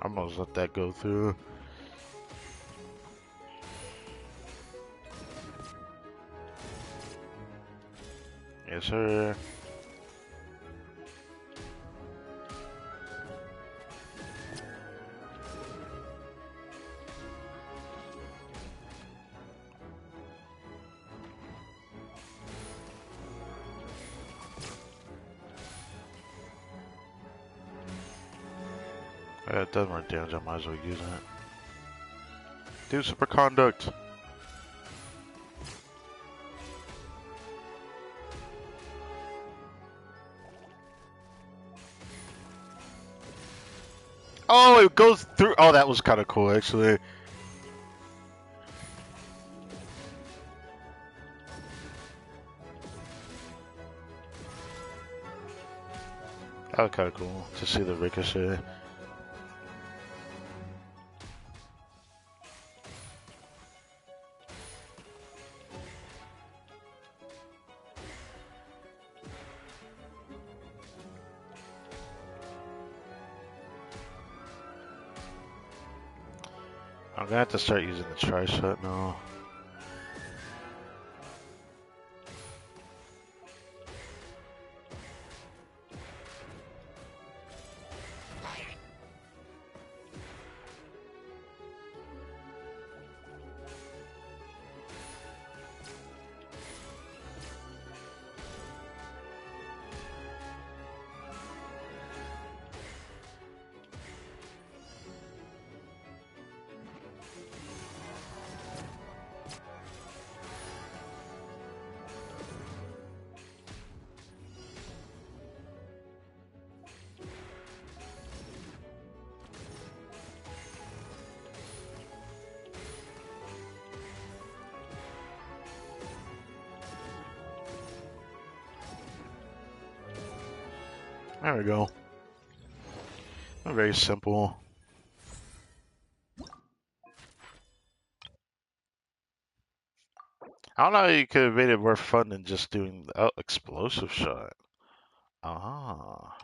I'm gonna let that go through. Yes, sir. It does more damage, I might as well use it. Do superconduct! Oh, it goes through. Oh, that was kind of cool, actually. That was kind of cool to see the ricochet. I'm gonna have to start using the tri-shot now. There we go. Very simple. I don't know how you could have made it more fun than just doing the explosive shot. Ah.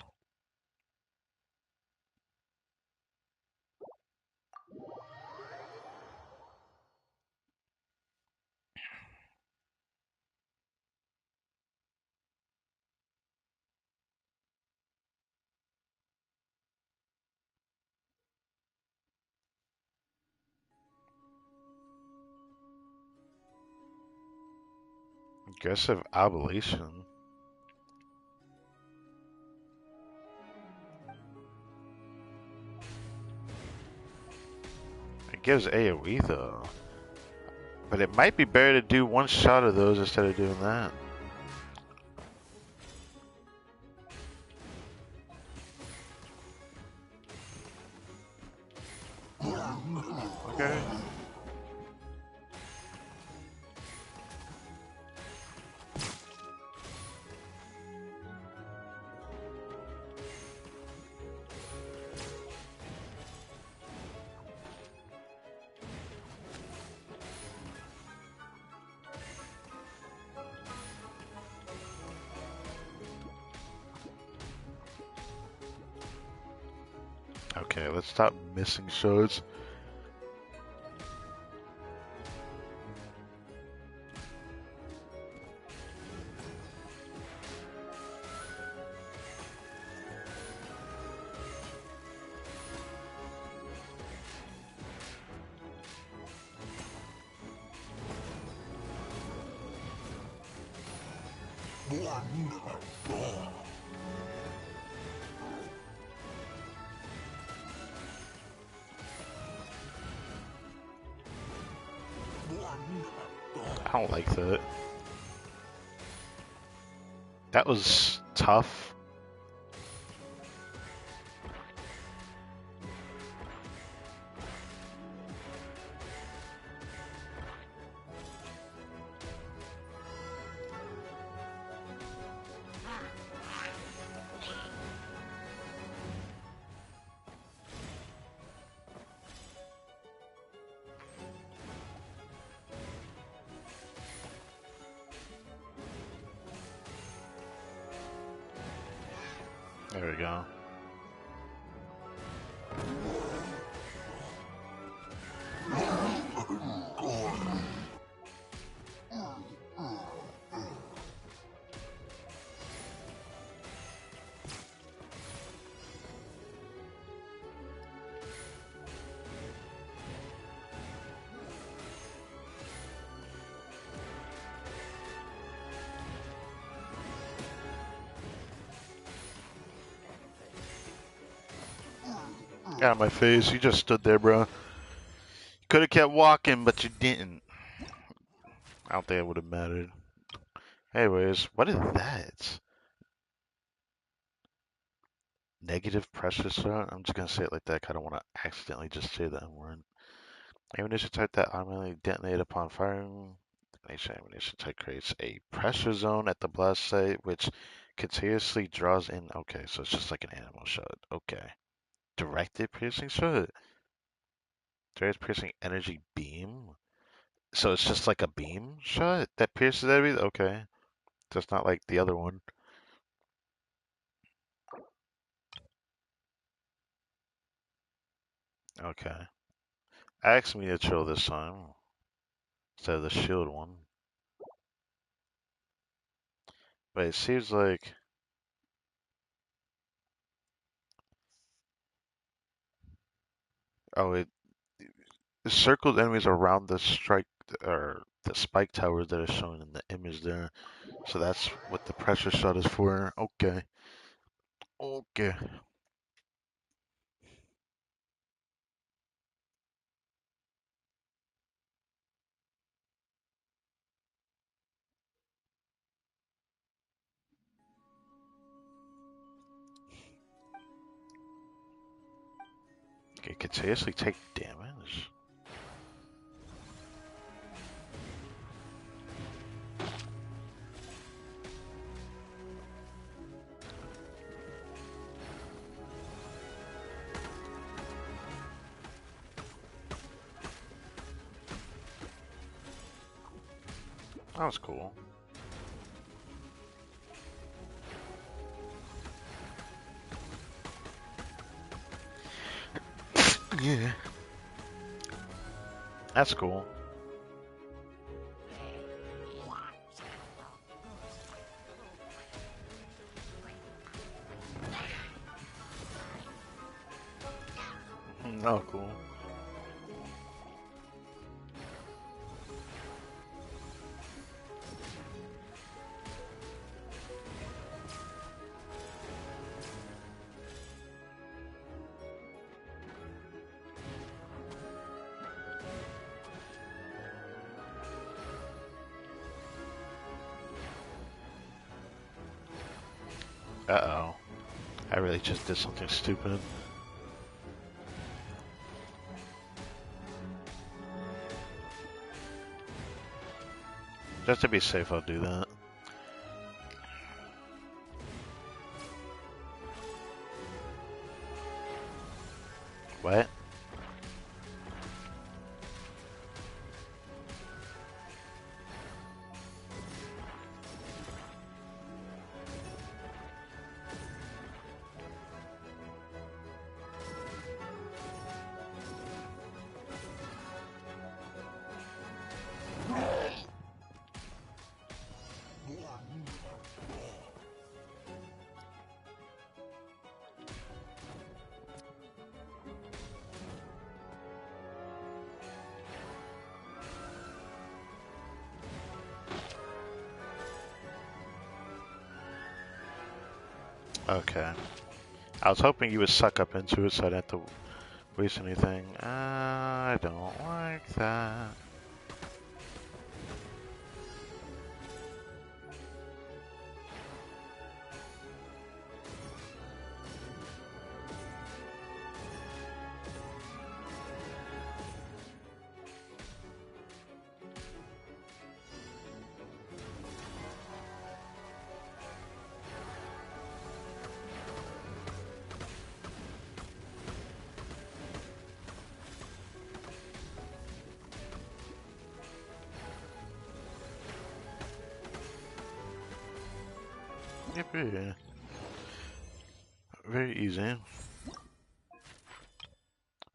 Aggressive ablation. It gives AoE though. But it might be better to do one shot of those instead of doing that. Okay. Okay, let's stop missing shows. I don't like that. That was tough. There we go. Got out of my face. You just stood there, bro. Could have kept walking, but you didn't. I don't think it would have mattered. Anyways, what is that? Negative pressure shot? I'm just gonna say it like that 'cause I don't want to accidentally just say that word. Ammunition type that automatically detonate upon firing. Ammunition type creates a pressure zone at the blast site, which continuously draws in. Okay, so it's just like an animal shot. Okay. Directed piercing shot? Direct piercing energy beam? So it's just like a beam shot that pierces everything? Okay. Just not like the other one. Okay. Ask me to chill this time instead of the shield one. But it seems like. Oh, it circles enemies around the strike or the spike towers that are shown in the image there. So that's what the pressure shot is for. Okay. Okay. It could seriously take damage. That was cool. Yeah. That's cool. Oh, cool. Uh-oh. I really just did something stupid. Just to be safe, I'll do that. What? Okay. I was hoping you would suck up into it so I didn't have to waste anything. I don't like that. Yippee. Very easy.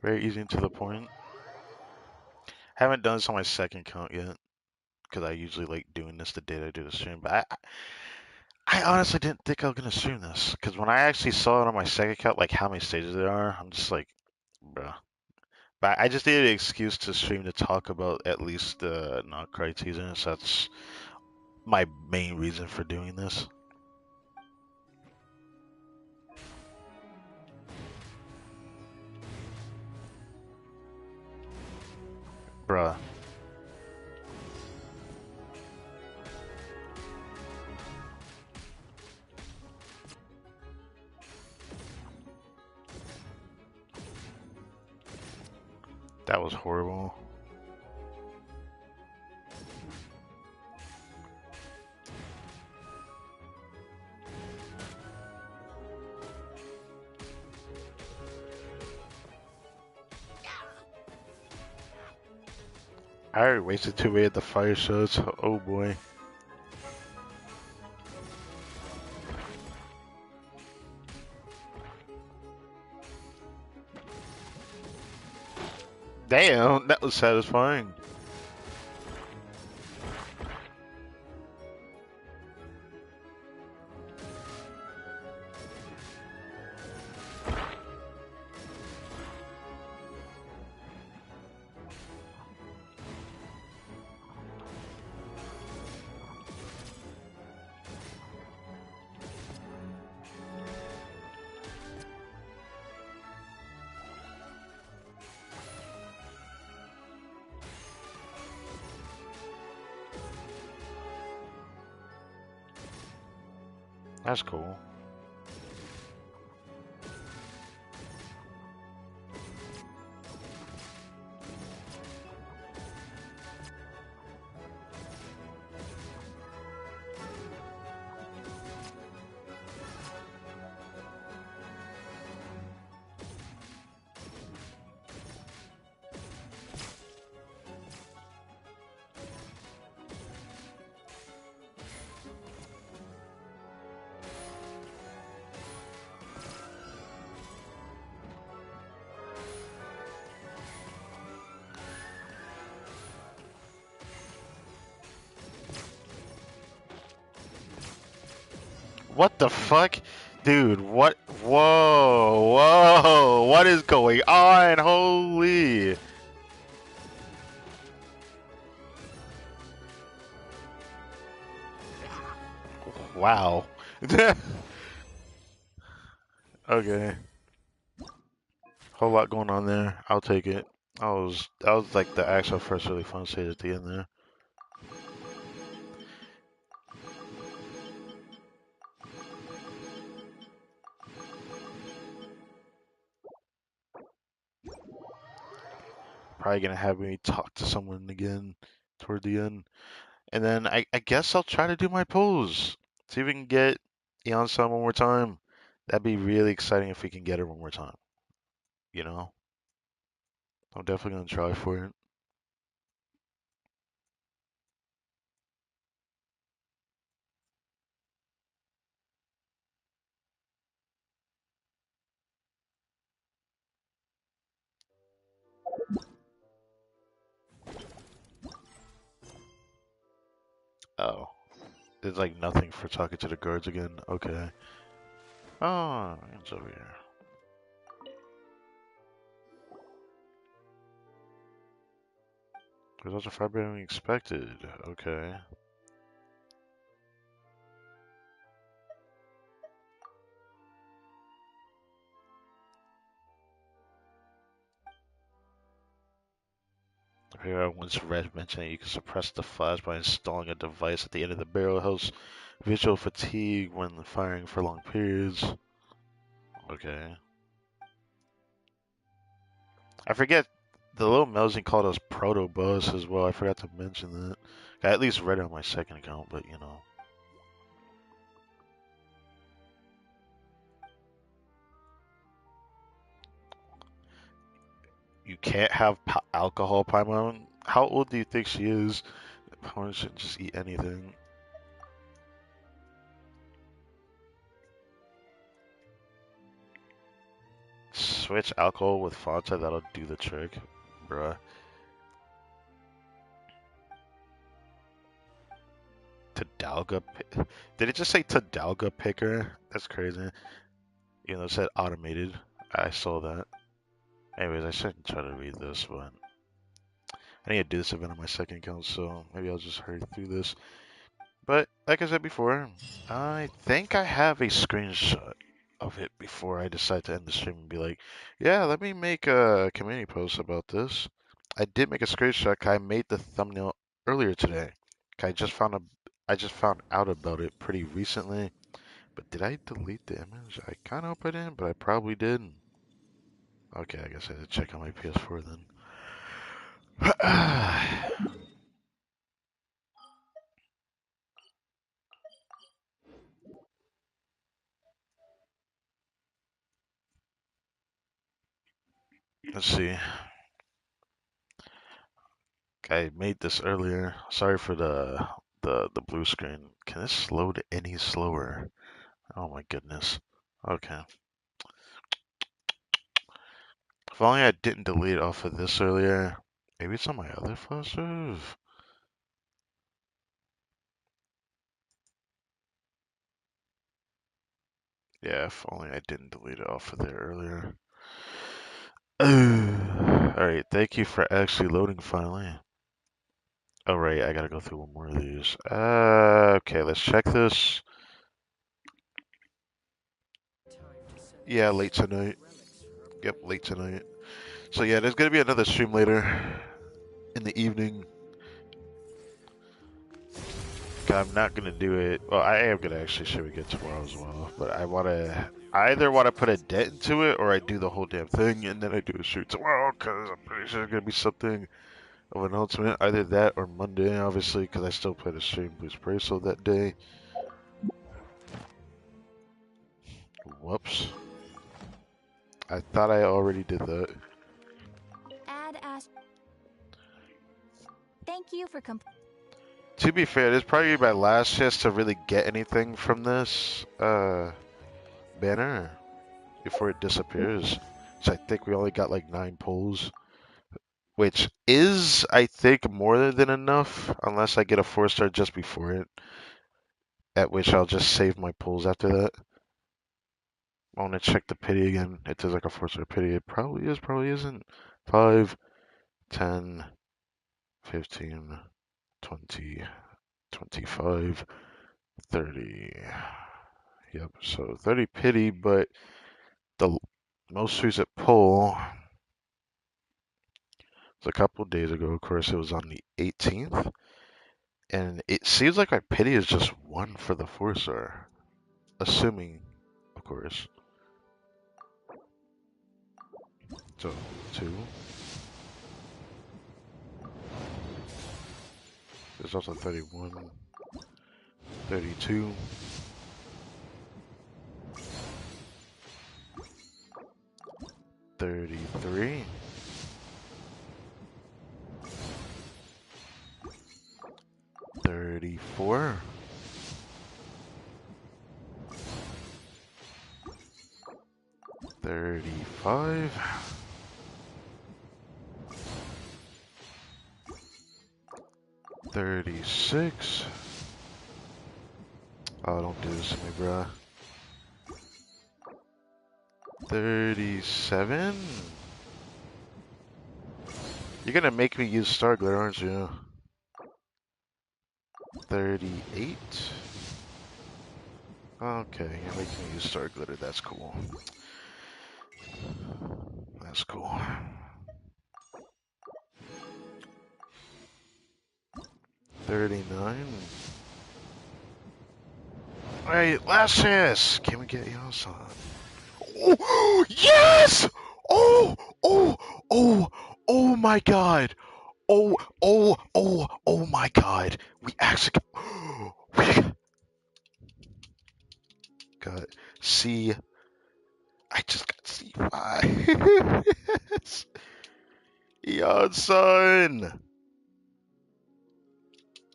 Very easy and to the point. Haven't done this on my second count yet, because I usually like doing this the day I do the stream. But I honestly didn't think I was gonna stream this, because when I actually saw it on my second count, like how many stages there are, I'm just like, bruh. But I just needed an excuse to stream to talk about at least the non-Krai teaser, so that's my main reason for doing this. Bruh. That was horrible. I already wasted 2 at the fire shows. Oh boy. Damn, that was satisfying. That's cool. What the fuck? Dude, what? Whoa, whoa, what is going on? Holy. Wow. Okay. Whole lot going on there. I'll take it. That was like the actual first really fun stage at the end there. Probably gonna have me talk to someone again toward the end. And then I guess I'll try to do my pose. See if we can get Eon-san one more time. That'd be really exciting if we can get her one more time. You know? I'm definitely gonna try for it. Oh. There's like nothing for talking to the guards again. Okay. Oh, it's over here. Results are far better than we expected. Okay. Here, I once read mentioning you can suppress the flash by installing a device at the end of the barrel. It helps visual fatigue when firing for long periods. Okay. I forget the little Melzing called us proto boss as well. I forgot to mention that. I at least read it on my second account, but you know. You can't have alcohol, Paimon. How old do you think she is? Paimon shouldn't just eat anything. Switch alcohol with Fanta, that'll do the trick, bruh. Tadalga, did it just say Tadalga picker? That's crazy. You know, it said automated. I saw that. Anyways, I shouldn't try to read this, but I need to do this event on my second account, so maybe I'll just hurry through this. But like I said before, I think I have a screenshot of it before I decide to end the stream and be like, yeah, let me make a community post about this. I did make a screenshot. I made the thumbnail earlier today. I just found out about it pretty recently. But did I delete the image? I kind of put in, but I probably did. Okay, I guess I had to check on my PS4 then. Let's see. I made this earlier. Sorry for the blue screen. Can this load any slower? Oh my goodness. Okay. If only I didn't delete it off of this earlier. Maybe it's on my other flash drive. Yeah, if only I didn't delete it off of there earlier. Alright, thank you for actually loading finally. Oh right, I gotta go through one more of these. Okay, let's check this. Yeah, late tonight. Yep, late tonight. So yeah, there's gonna be another stream later in the evening. I'm not gonna do it. Well, I am gonna actually show it tomorrow as well. But I either want to put a dent into it, or I do the whole damn thing and then I do a shoot tomorrow because I'm pretty sure there's gonna be something of an announcement. Either that or Monday, obviously, because I still play the stream Blues Bracelet that day. Whoops. I thought I already did that. Add Ash. Thank you for To be fair, this is probably my last chance to really get anything from this banner before it disappears. So I think we only got like 9 pulls, which is, I think, more than enough, unless I get a 4-star just before it, at which I'll just save my pulls after that. I want to check the pity again. It does like a 4-star pity. It probably is, probably isn't. 5, 10, 15, 20, 25, 30. Yep, so 30 pity, but the most recent pull was a couple days ago. Of course, it was on the 18th. And it seems like my pity is just 1 for the 4-star. Assuming, of course. So, 2. There's also 31, 32, 33, 34, 35, 36. Oh, don't do this to me, bruh. 37? You're gonna make me use Star Glare, aren't you? 38? Okay, you're making me use Star Glitter, that's cool. That's cool. 39. Alright, last chance! Can we get Yasan? Oh, yes! Oh, oh, oh, oh my god! Oh my god! We actually we got C. I just got C5. Yes! Yasan!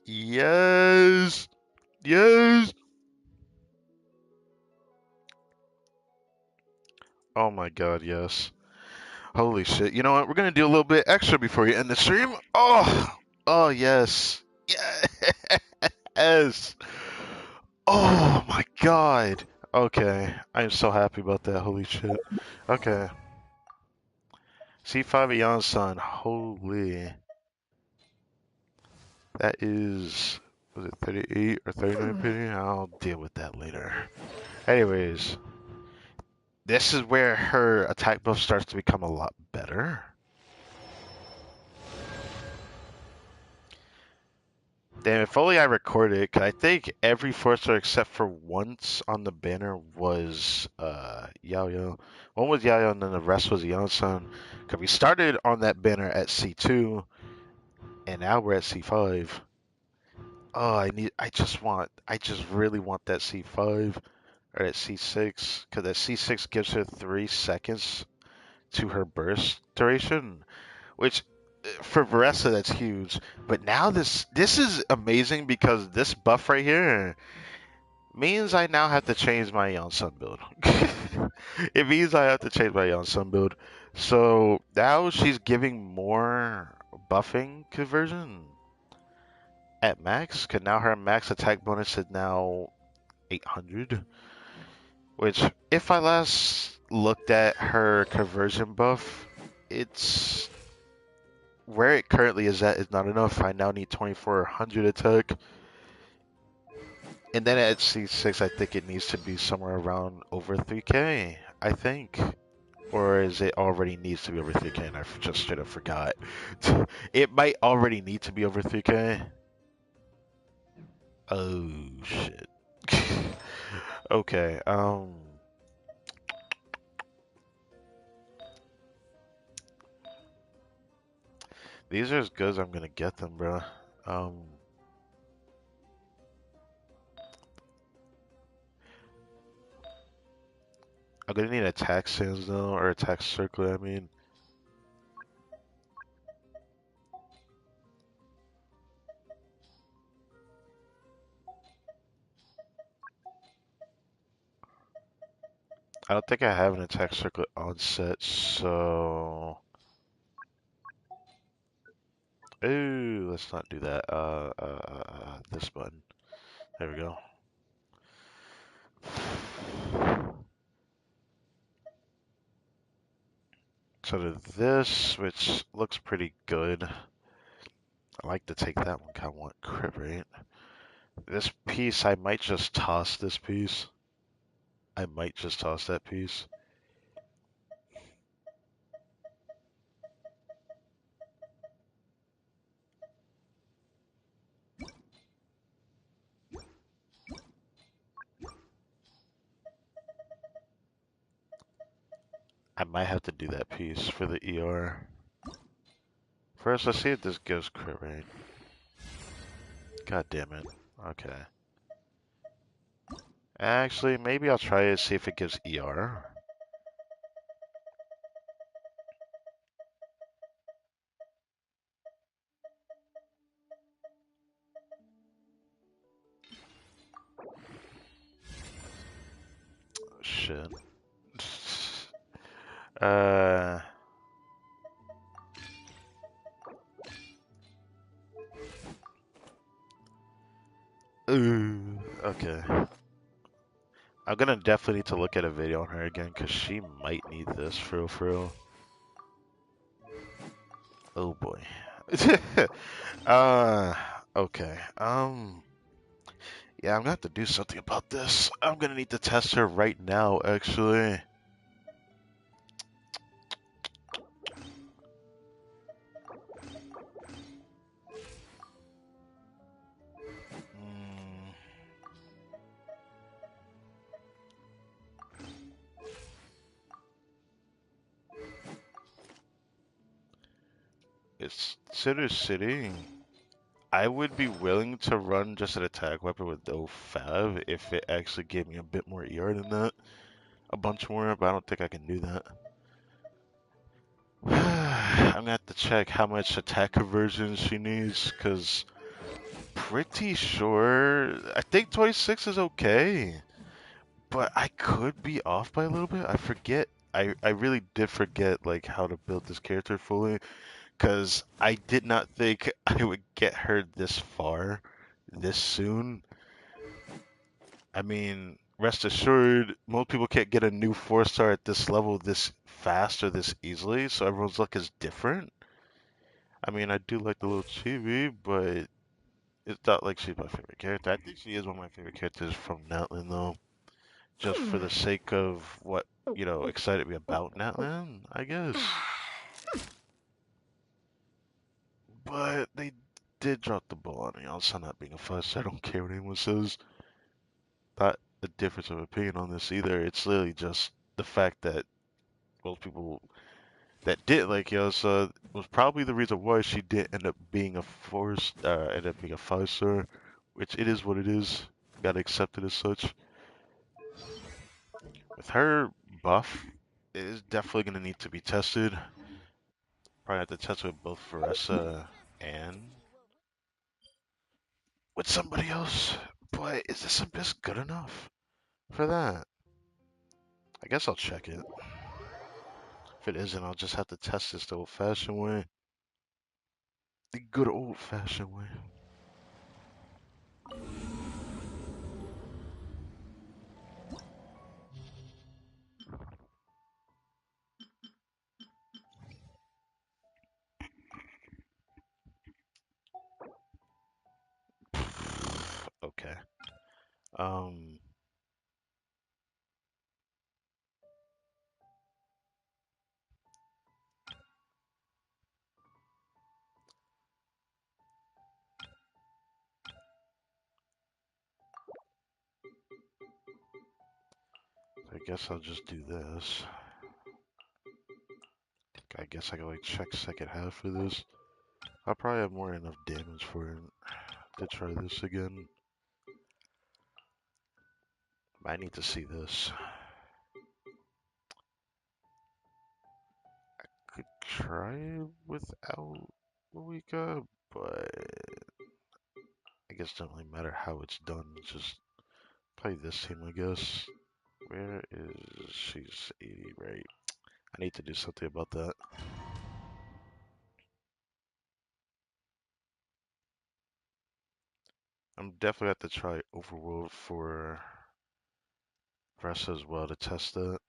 Yes! Yes! Oh my god, yes. Holy shit. You know what? We're gonna do a little bit extra before you end the stream. Oh yes. Yes. Oh my god. Okay. I'm so happy about that. Holy shit. Okay. C5 Beyond Sun. Holy. That is, was it 38 or 39 penny? I'll deal with that later. Anyways, this is where her attack buff starts to become a lot better. Damn, if only I recorded it, 'cause I think every 4-star except for once on the banner was Yao Yao. One was Yao Yao and then the rest was Sun. Because we started on that banner at C2 and now we're at C5. Oh, I just really want that C5 or that C6 because that C6 gives her 3 seconds to her burst duration, which for Varessa that's huge. But now this is amazing because this buff right here means I now have to change my Yonsun build. It means I have to change my Yonsun build. So now she's giving more buffing conversion at max. Cause now her max attack bonus is now 800. Which, if I last looked at her conversion buff, it's where it currently is at is not enough. I now need 2400 attack. And then at C6, I think it needs to be somewhere around over 3k, I think. Or is it already needs to be over 3k and I just straight up forgot? It might already need to be over 3k. Oh, shit. Okay, these are as good as I'm gonna get them, bro. Um, I'm gonna need attack sands though, or attack circle, I mean. I don't think I have an attack circle on set, so... Ooh, let's not do that. This button. There we go. So to this, which looks pretty good. I like to take that one, kind of want crit rate. This piece, I might just toss this piece. I might just toss that piece. I might have to do that piece for the ER. First, let's see if this gives crit rate. God damn it. Okay. Actually, maybe I'll try to see if it gives ER. Shit. uh... Ooh, okay. I'm gonna definitely need to look at a video on her again, because she might need this for real, for real. Oh boy. uh, okay. Yeah, I'm gonna have to do something about this. I'm gonna need to test her right now, actually. Mm. It's City. I would be willing to run just an attack weapon with no Fab if it actually gave me a bit more ER than that. A bunch more, but I don't think I can do that. I'm gonna have to check how much attack conversion she needs, because pretty sure, I think 26 is okay, but I could be off by a little bit. I forget. I really did forget like how to build this character fully, because I did not think I would get her this far this soon. I mean, rest assured, most people can't get a new 4-star at this level this fast or this easily, so everyone's luck is different. I mean, I do like the little chibi, but it's not like she's my favorite character. I think she is one of my favorite characters from Natlan, though, just for the sake of what, excited me about Natlan, I guess. But they did drop the ball on me. Also, not being a fuss. I don't care what anyone says. Not a difference of opinion on this either. It's literally just the fact that most people that did like Elsa was probably the reason why she did end up being a end up being a 5-star, which it is what it is. Gotta accept it as such. With her buff, it is definitely gonna need to be tested. Probably have to test with both Veressa and with somebody else. But is this abyss good enough for that? I guess I'll check it. If it isn't, I'll just have to test this the old-fashioned way. The good old-fashioned way. Okay. Um, I guess I'll just do this. I guess I can like check second half for this. I'll probably have more than enough damage for it to try this again. I need to see this. Could try it without Luika, but I guess it doesn't really matter how it's done. Just play this team, I guess. Where is she's 80, right? I need to do something about that. I'm definitely have to try Overworld for Vressa as well to test that.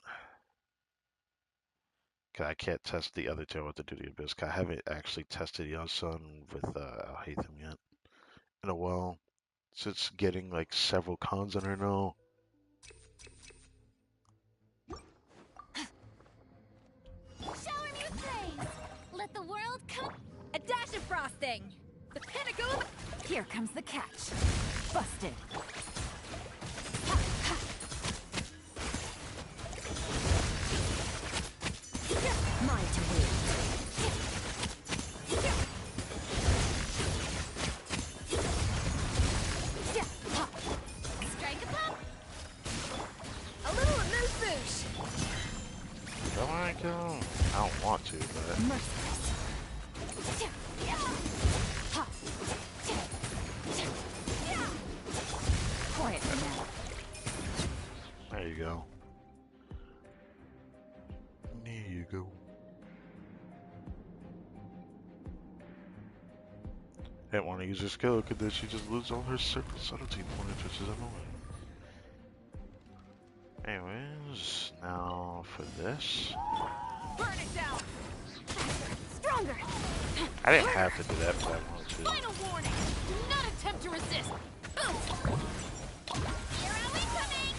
Cause I can't test the other two. I want to do the Abyss. Cause I haven't actually tested Young Sun with Alhaitham yet in a while. So it's getting like several cons on her now. Shower me with praise. Let the world come. A dash of frosting. The pinnacle. Here comes the catch. Busted. Mine to win. Strike a pop. A little amuse-bouche. Don't I go? I don't want to, but Merciless. Quiet now. there you go. There you go. Didn't want to use her skill because then she just loses all her subtlety points, which is annoying. Anyways, now for this. Burn it down. Stronger. I didn't have to do that, but I wanted to. Final warning. Do not attempt to resist. Boom. Here are we coming.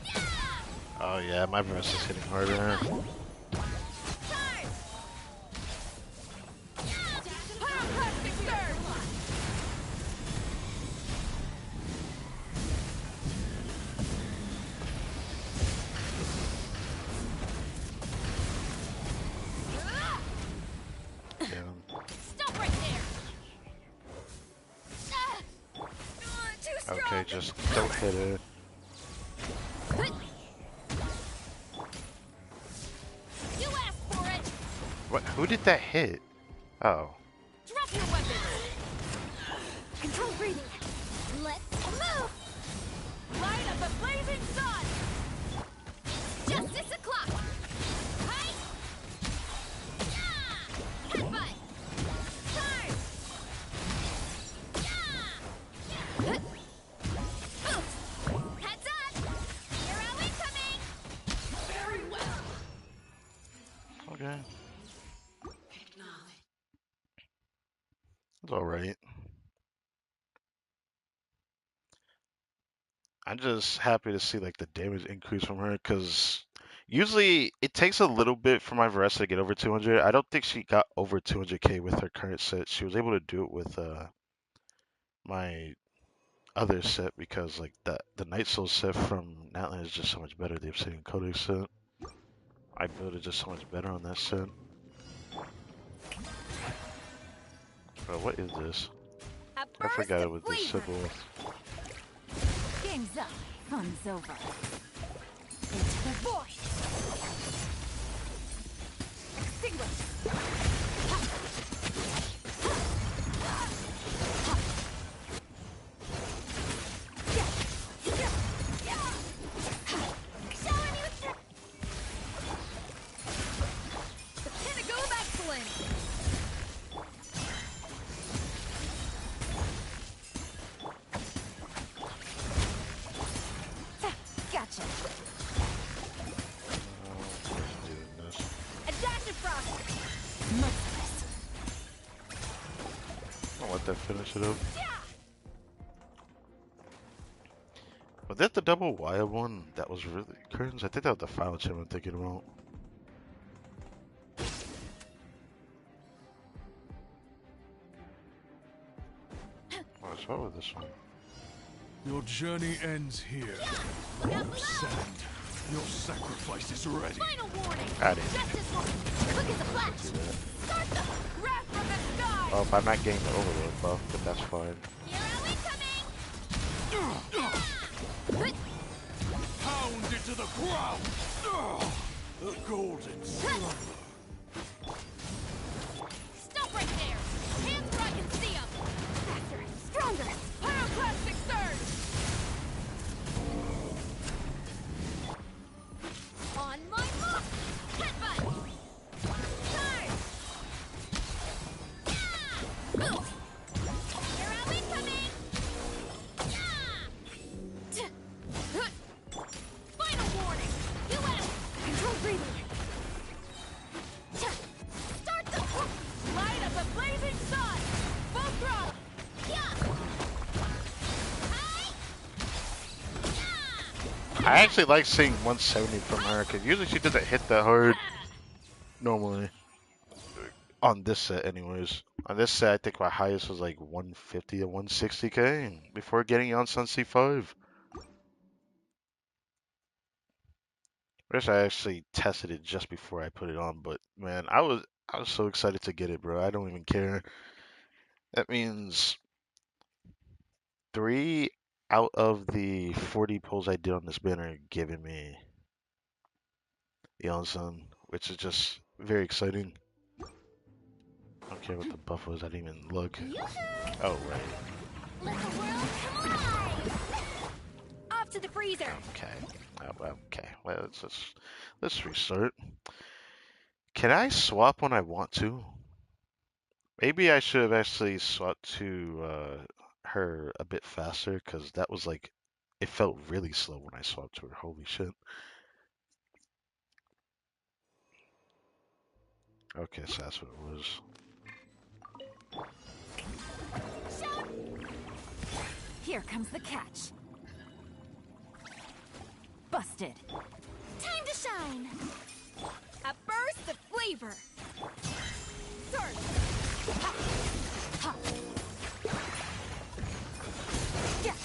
Yeah. Oh yeah, my verse is hitting harder. Charge. Pyroclastic surge. Yeah. Stop right there. Too strong. Okay, just don't hit it. You asked for it. What? Who did that hit? Oh. Drop your weapon. Control breathing. Let's move. Light up the blazing sun. Justice o'clock. It's all right. I'm just happy to see like the damage increase from her because usually it takes a little bit for my Varessa to get over 200. I don't think she got over 200k with her current set. She was able to do it with my other set because like the Night Soul set from Natlan is just so much better. The Obsidian Codex set. I built it just so much better on that set. Bro, what is this? A I burst forgot of it was this flavor. symbol. Game's up. Fun's over. Into the void. Extinguish. Shower me with the pinnacle of excellence. Gotcha. Doing this. A dash of frost. Merciless. I'll let that finish it up. Yeah. Was that the double wire one that was really curtains? I think that was the final chip I'm thinking about. What's wrong with this one? Your journey ends here. Down Sand. Your sacrifice is ready. Final warning. I didn't Justice will quick as a flash. do that. Start the wrath from the sky. Oh, if I'm not getting the overload buff, but that's fine. Here are we coming. Pound into the ground. The golden slumber. Stop right there. Hands where I can see them. Faster, stronger. Pyroclastic surge. On my mark. Headbutt. Charge. Yeah. Move. Here are we coming. Yeah. Final warning. U.S. Control breathing. Start the light of the blazing sun. Full throttle. Yeah. I actually like seeing 170 from her because usually she doesn't hit that hard normally. On this set, anyways. On this set, I think my highest was like 150 to 160k before getting on Sun C5. Wish I actually tested it just before I put it on, but man, I was so excited to get it, bro. I don't even care. That means 3 out of the 40 pulls I did on this banner are giving me the Sun, which is just very exciting. I don't care what the buff was. I didn't even look. Oh right. Let the world come alive. Off to the freezer. Okay. Okay. Well, let's restart. Can I swap when I want to? Maybe I should have actually swapped to her a bit faster because that was like it felt really slow when I swapped to her. Holy shit. Okay, so that's what it was. Here comes the catch. Busted. Time to shine. A burst of flavor. Surge. Ha. Ha. Yeah.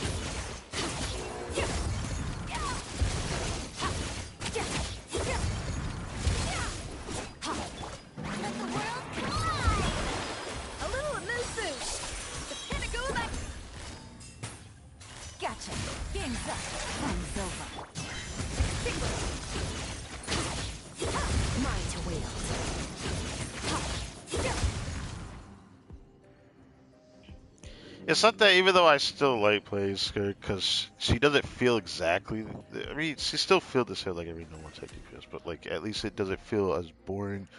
Yeah. Yeah. Ha. Yeah. Yeah. Yeah. Ha. Let the world come alive. A little amuse bouche. The pinnacle of that. Gotcha. Game's up. Fun's over. Mine to wield. It's not that even though I still like playing Skirt because she doesn't feel exactly. I mean, she still feels the same like every normal tech DPS, but like at least it doesn't feel as boring.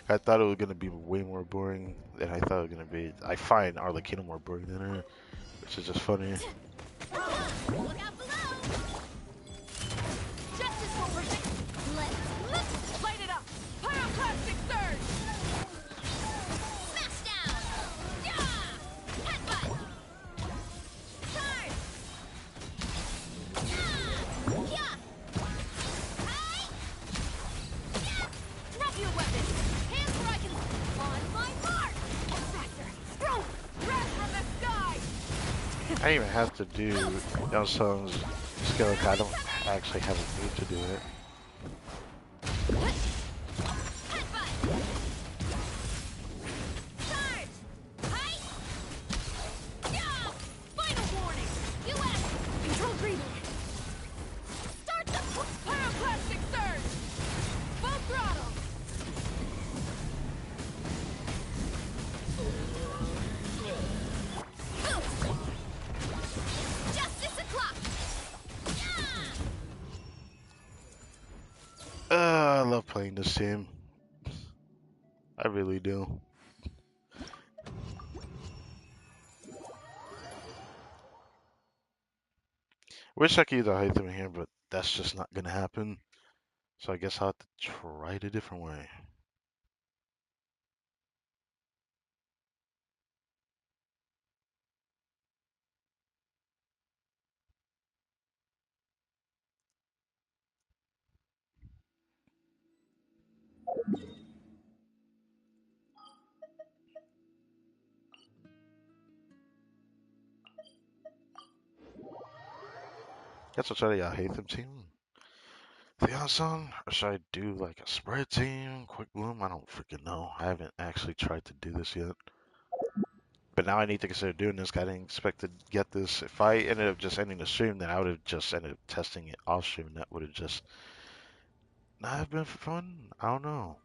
I thought it was gonna be way more boring than I thought it was gonna be. I find Arlecchino more boring than her, which is just funny. Look out below! Justice will protect. Let's light it up! Pyroclastic surge! Smash down! Yeah! I didn't even have to do Youngsun's skill. I don't actually have a need to do it. Final warning! US! Control breathing! Start the pyroclastic surge! Full throttle! Justice o'clock! I love playing this team. I really do. Wish I could use a height in here, but that's just not gonna happen. So I guess I'll have to try it a different way. Guess I'll try the Hatham team. The song, or should I do like a spread team, quick bloom? I don't freaking know. I haven't actually tried to do this yet. But now I need to consider doing this. 'Cause I didn't expect to get this. If I ended up just ending the stream, then I would have just ended up testing it off stream. That would have just not have been fun. I don't know.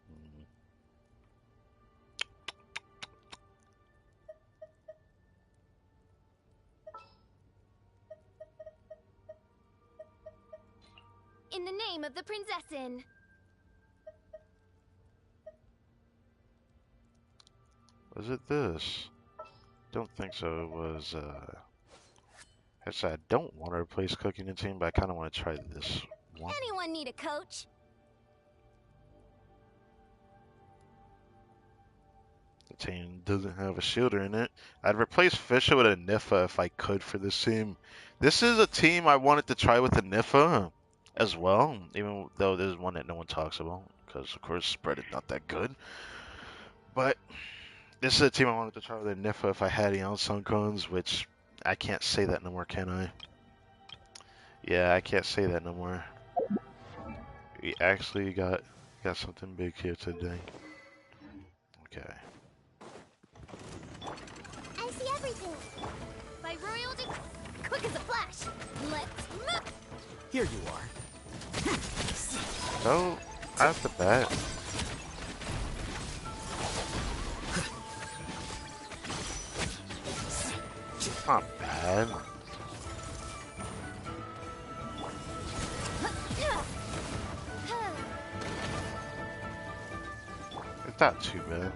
Mm. In the name of the Prinzessin! Was it this? Don't think so. It was, actually, I don't want to replace cooking the team, but I kind of want to try this one. Anyone need a coach? The team doesn't have a shielder in it. I'd replace Fisher with a Nifa if I could for this team. This is a team I wanted to try with a Nifa as well, even though there's one that no one talks about, because of course spread is not that good. But this is a team I wanted to try with a Nifa if I had the Sun Cones, which I can't say that no more, can I? Yeah, I can't say that no more. We actually got something big here today. Okay. I see everything! By royal quick as a flash! Let's move! Here you are. So, off the bat, not bad. It's not too bad.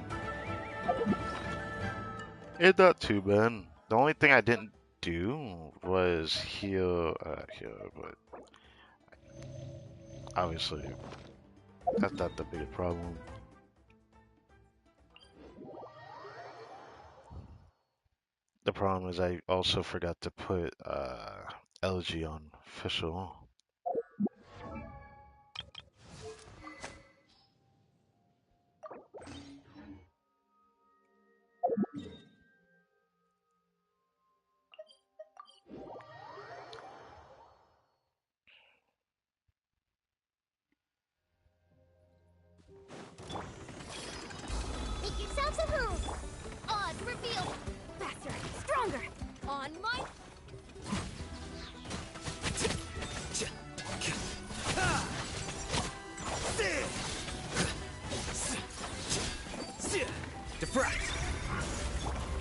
It's not too bad. The only thing I didn't do was heal, but obviously that's not the big problem. The problem is I also forgot to put LG on official. Make yourselves at home! Odds revealed! Faster, stronger! On my... Defract!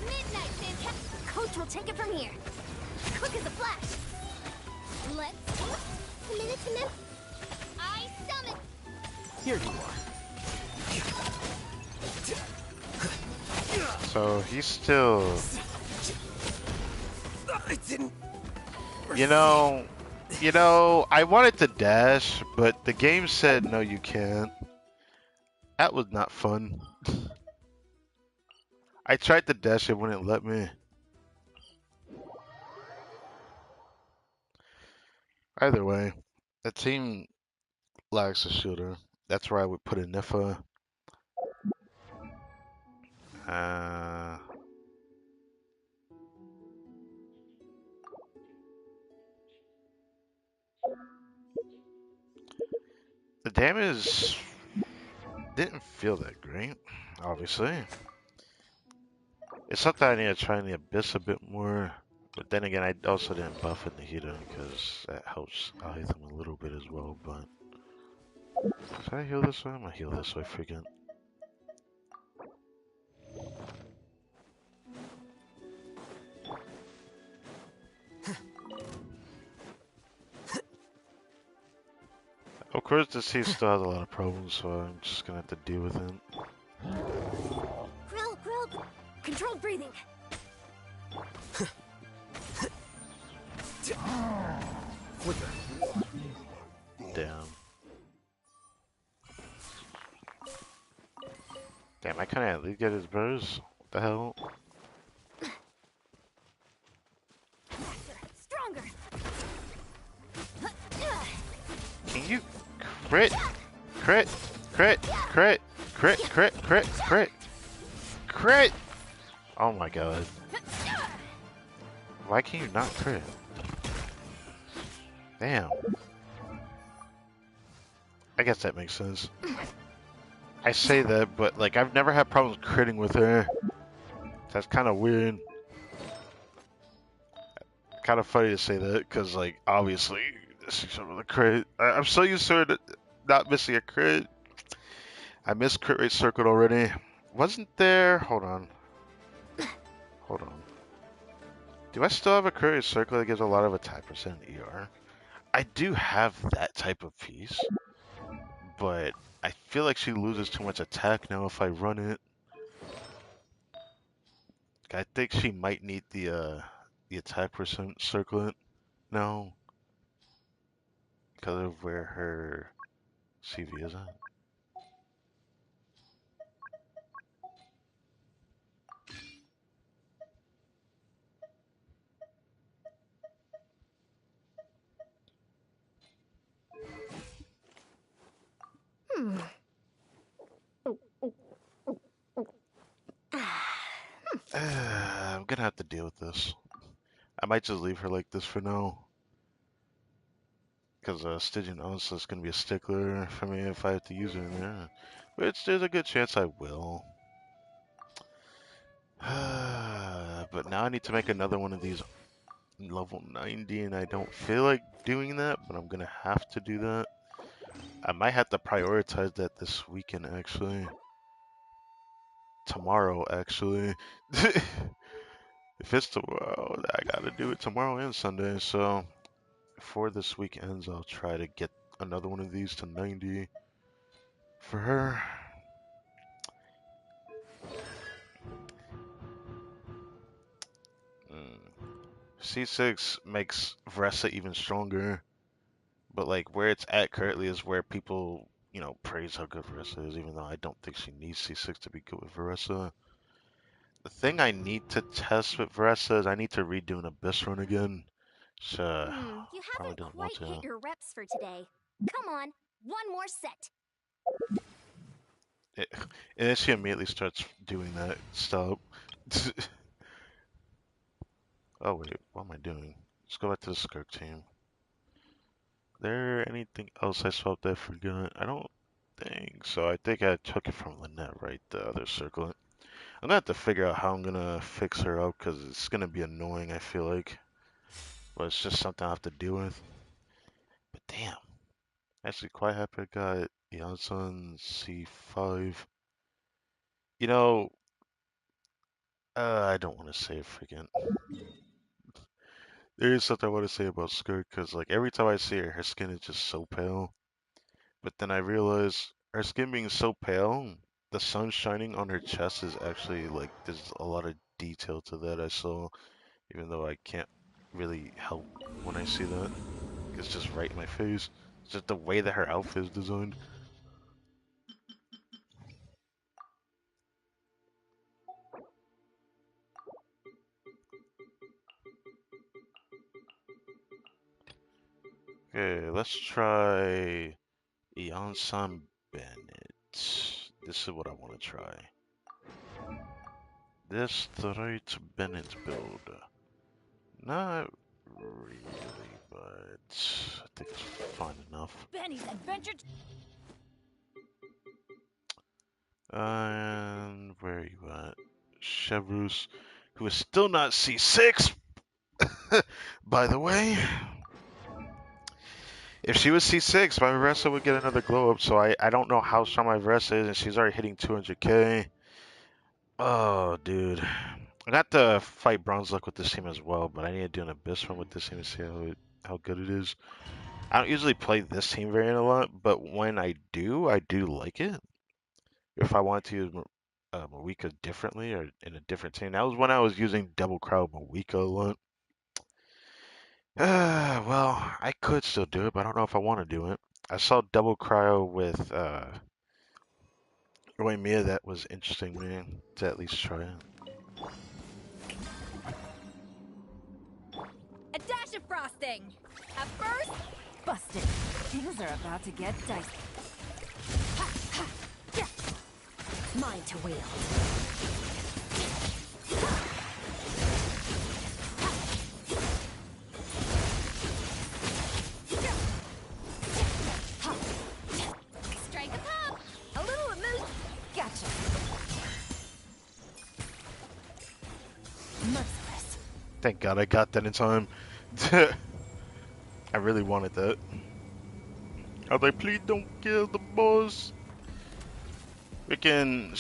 Midnight, fantastic! Coach will take it from here! Quick as a flash! Let's... Commit to mem... I summon... Here you are. So he's still, I didn't. you know, I wanted to dash, but the game said no, you can't. That was not fun. I tried to dash, it wouldn't let me. Either way, the team lacks a shooter. That's where I would put a Nifa. Uh, the damage didn't feel that great, obviously. It's something I need to try in the Abyss a bit more. But then again, I also didn't buff in the Hida because that helps Item a little bit as well. But should I heal this way? I'm gonna heal this way, freaking. Of course, the sea still has a lot of problems, so I'm just gonna have to deal with it. Grill. Controlled breathing. Flicker. Damn. Damn, I can't at least get his burst. What the hell? Stronger. Can you crit? Crit! Crit! Crit! Crit! Crit! Crit! Crit! Crit! Oh my god. Why can you not crit? Damn. I guess that makes sense. I say that, but like I've never had problems critting with her. That's kind of weird. Kind of funny to say that, because like obviously she's some of the crit. I'm so used to her not missing a crit. I missed crit rate circled already. Wasn't there? Hold on. Hold on. Do I still have a crit rate circle that gives a lot of attack percent ER? I do have that type of piece, but I feel like she loses too much attack now if I run it. I think she might need the attack percent circlet now because of where her CV is at. I'm gonna have to deal with this. I might just leave her like this for now. Because Stygian Onslaught is gonna be a stickler for me if I have to use it in there. Which there's a good chance I will. But now I need to make another one of these level 90 and I don't feel like doing that, but I'm gonna have to do that. I might have to prioritize that this weekend actually. Tomorrow actually. If it's tomorrow, I gotta do it tomorrow and Sunday, so before this week ends, I'll try to get another one of these to 90 for her. C6 makes Vressa even stronger, but like where it's at currently is where people, praise how good Vressa is, even though I don't think she needs C6 to be good with Vressa. The thing I need to test with Vressa is I need to redo an Abyss run again. So, You probably haven't don't quite want to. hit your reps for today. Come on, one more set. And then she immediately starts doing that. Stop. Oh wait, what am I doing? Let's go back to the Skirk team. There anything else I swapped I forgot? I don't think so. I think I took it from Lynette, right? The other circle. I'm gonna have to figure out how I'm gonna fix her up because it's gonna be annoying, I feel like. But it's just something I have to deal with. But damn. Actually quite happy I got Janssen C5. You know, I don't want to say it freaking. There is something I want to say about Skirk because like every time I see her, her skin is just so pale. But then I realize her skin being so pale, the sun shining on her chest is actually like there's a lot of detail to that I saw, even though I can't really help when I see that. It's just right in my face. It's just the way that her outfit is designed. Okay, let's try Eonsan Bennett. This is what I want to try. this the right Bennett build? Not really, but I think it's fine enough. Benny's adventure. And where are you at? Chevrus, who is still not C6, by the way. If she was C6, my Veressa would get another glow up, so I don't know how strong my Veressa is, and she's already hitting 200k. Oh, dude. I got to fight Bronze Luck with this team as well, but I need to do an Abyss run with this team to see how good it is. I don't usually play this team variant a lot, but when I do like it. If I wanted to use Moika differently or in a different team, that was when I was using Double Crowd Moika a lot. Well, I could still do it, but I don't know if I want to do it. I saw Double Cryo with Roy Mia. That was interesting, man, to at least try it. A dash of frosting. A burst. Busted. Things are about to get dicey. Ha, ha, yeah. Mine to wield. Strike a pop. A little remove. Gotcha. Merciless. Thank God I got that in time. I really wanted that. I was like, please don't kill the boss. We can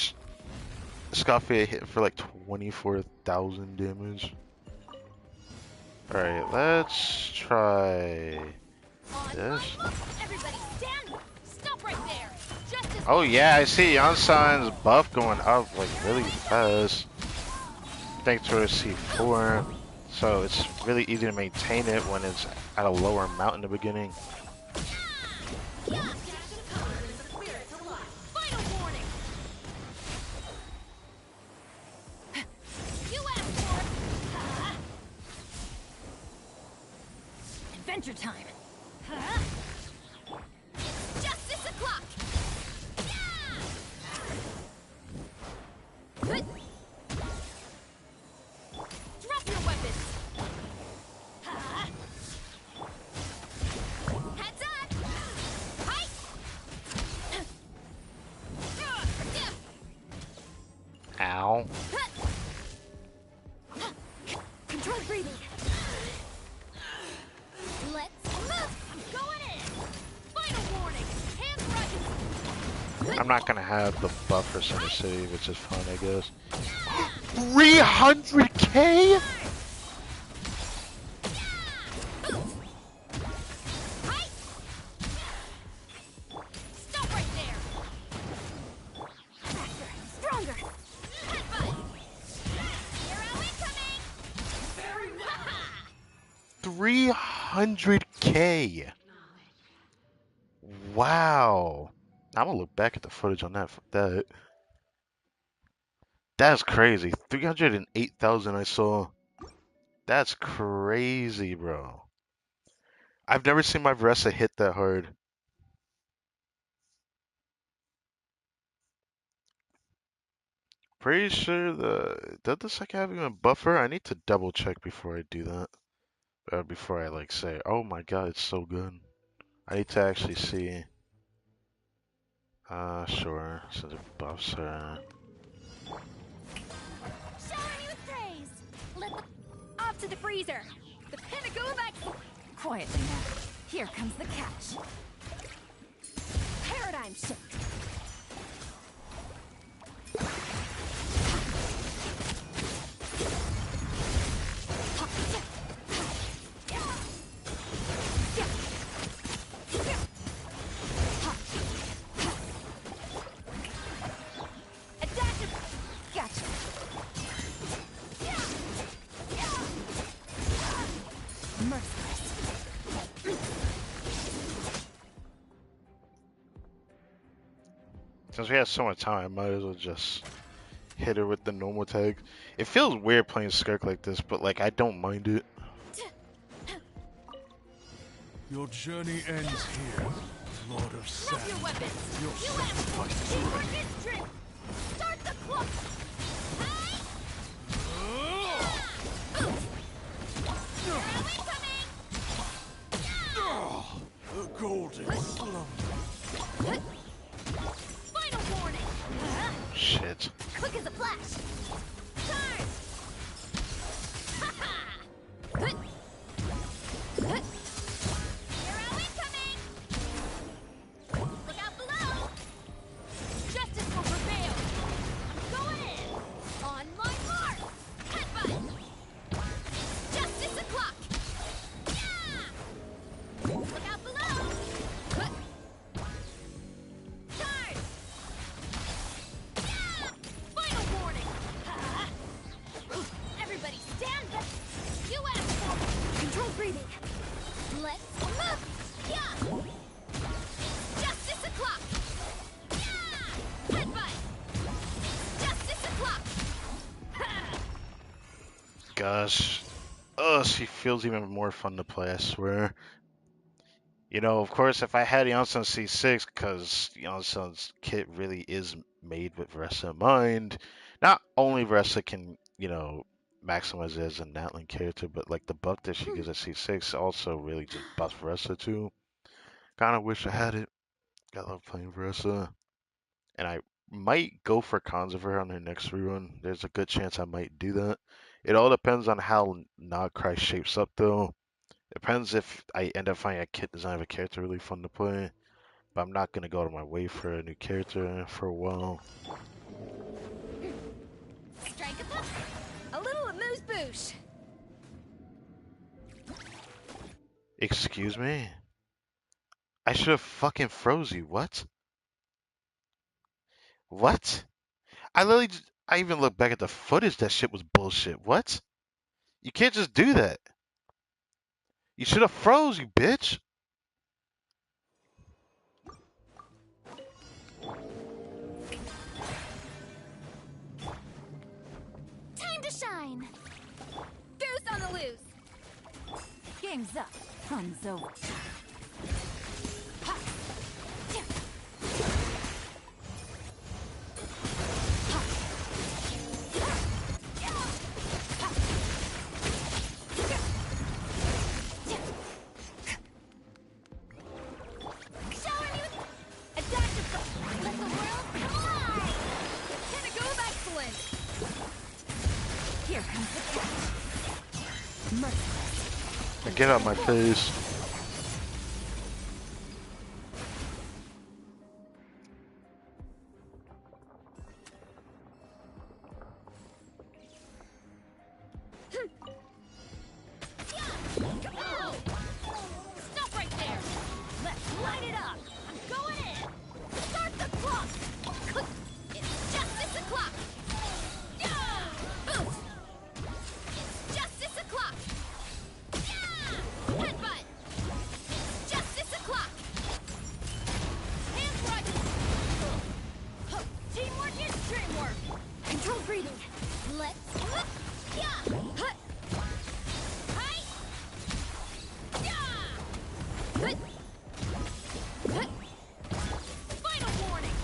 Scoffy hit for like 24,000 damage. Alright, let's try this. Everybody stand. Stop right there. Justice. Oh yeah, I see Yansan's buff going up like really fast. Thanks to C4. So it's really easy to maintain it when it's at a lower amount in the beginning. Final warning. You asked for it. Adventure time. It's justice o'clock. Good. Drop your weapons. Heads up. Hi. Ow. Control breathing. Let's move. Going in. Final warning. Hands rising. I'm not gonna have the buff for Center City, which is fine, I guess. 300k? Hi. Stop right there. Faster. Stronger. Headbutt. Hero incoming. 300k. Wow. I'm gonna look back at the footage on that. That's crazy. 308,000 I saw. That's crazy, bro. I've never seen my Veressa hit that hard. Pretty sure does the second have even a buffer? I need to double check before I do that. Before I like say, oh my god, it's so good. I need to actually see. Sure. So the buffs are. Showering you with praise. Let the off to the freezer. The pinnacle of excellence. Quietly now. Here comes the catch. Paradigm shift. Gotcha. Merciless. Since we have so much time, I might as well just hit her with the normal tag. It feels weird playing Skirk like this, but like I don't mind it. Your journey ends here, Lord of Drop Sand. your weapons. Your You sacrifice is Teamwork ready. is true. Start the clock. Hi. gosh. Oh, she feels even more fun to play, I swear. You know, of course, if I had Yonsun C6, because Yonsun's kit really is made with Vressa in mind, not only Vressa can, maximize it as a Natlan character, but like the buff that she gives at C6 also really just buffs Vressa too. Kind of wish I had it. I love playing Vressa. And I might go for cons of her on her next rerun. There's a good chance I might do that. It all depends on how Not Krai shapes up, though. Depends if I end up finding a kit design of a character really fun to play. But I'm not gonna go out of my way for a new character for a while. Strike a puff. A little amuse bouche. Excuse me? I should have fucking froze you. What? What? I even looked back at the footage. That shit was bullshit. What? You can't just do that. You should have froze, you bitch. Time to shine. Goose on the loose. Game's up. Fun's over. Ha. Yeah. Now get out of my face. Stop right there! Let's light it up! I'm going in! Start the clock! It's justice o'clock! Yeah! Boost! It's justice o'clock! Yeah! Headbutt! It's justice o'clock! Hands right! Teamwork is dreamwork! Control breathing! Let's... Yeah! Final warning!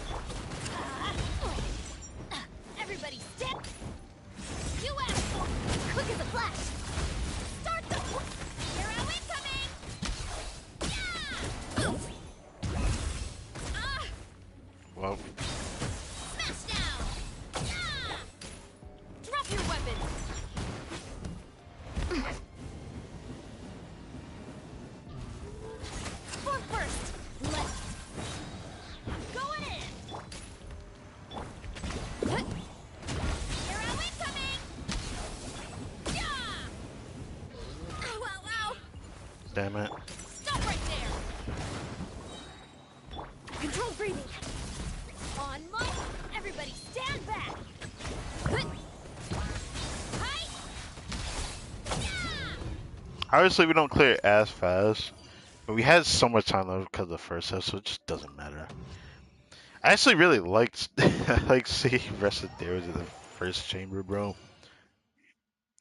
Everybody step! You asked for it! Quick as a flash! Start the... Hero incoming! Yeah! Oof. Well, Smash down! Yeah! Drop your weapon! Form first! Let's... I'm going in! Hero incoming! Yeah! Ow, ow, ow! damn it. Stop right there! Control breathing! On my... Everybody stand back! Hi! Yeah! Obviously, we don't clear it as fast. But we had so much time left because of the first half, so it just doesn't matter. I actually really liked seeing Rested Dares in the first chamber, bro.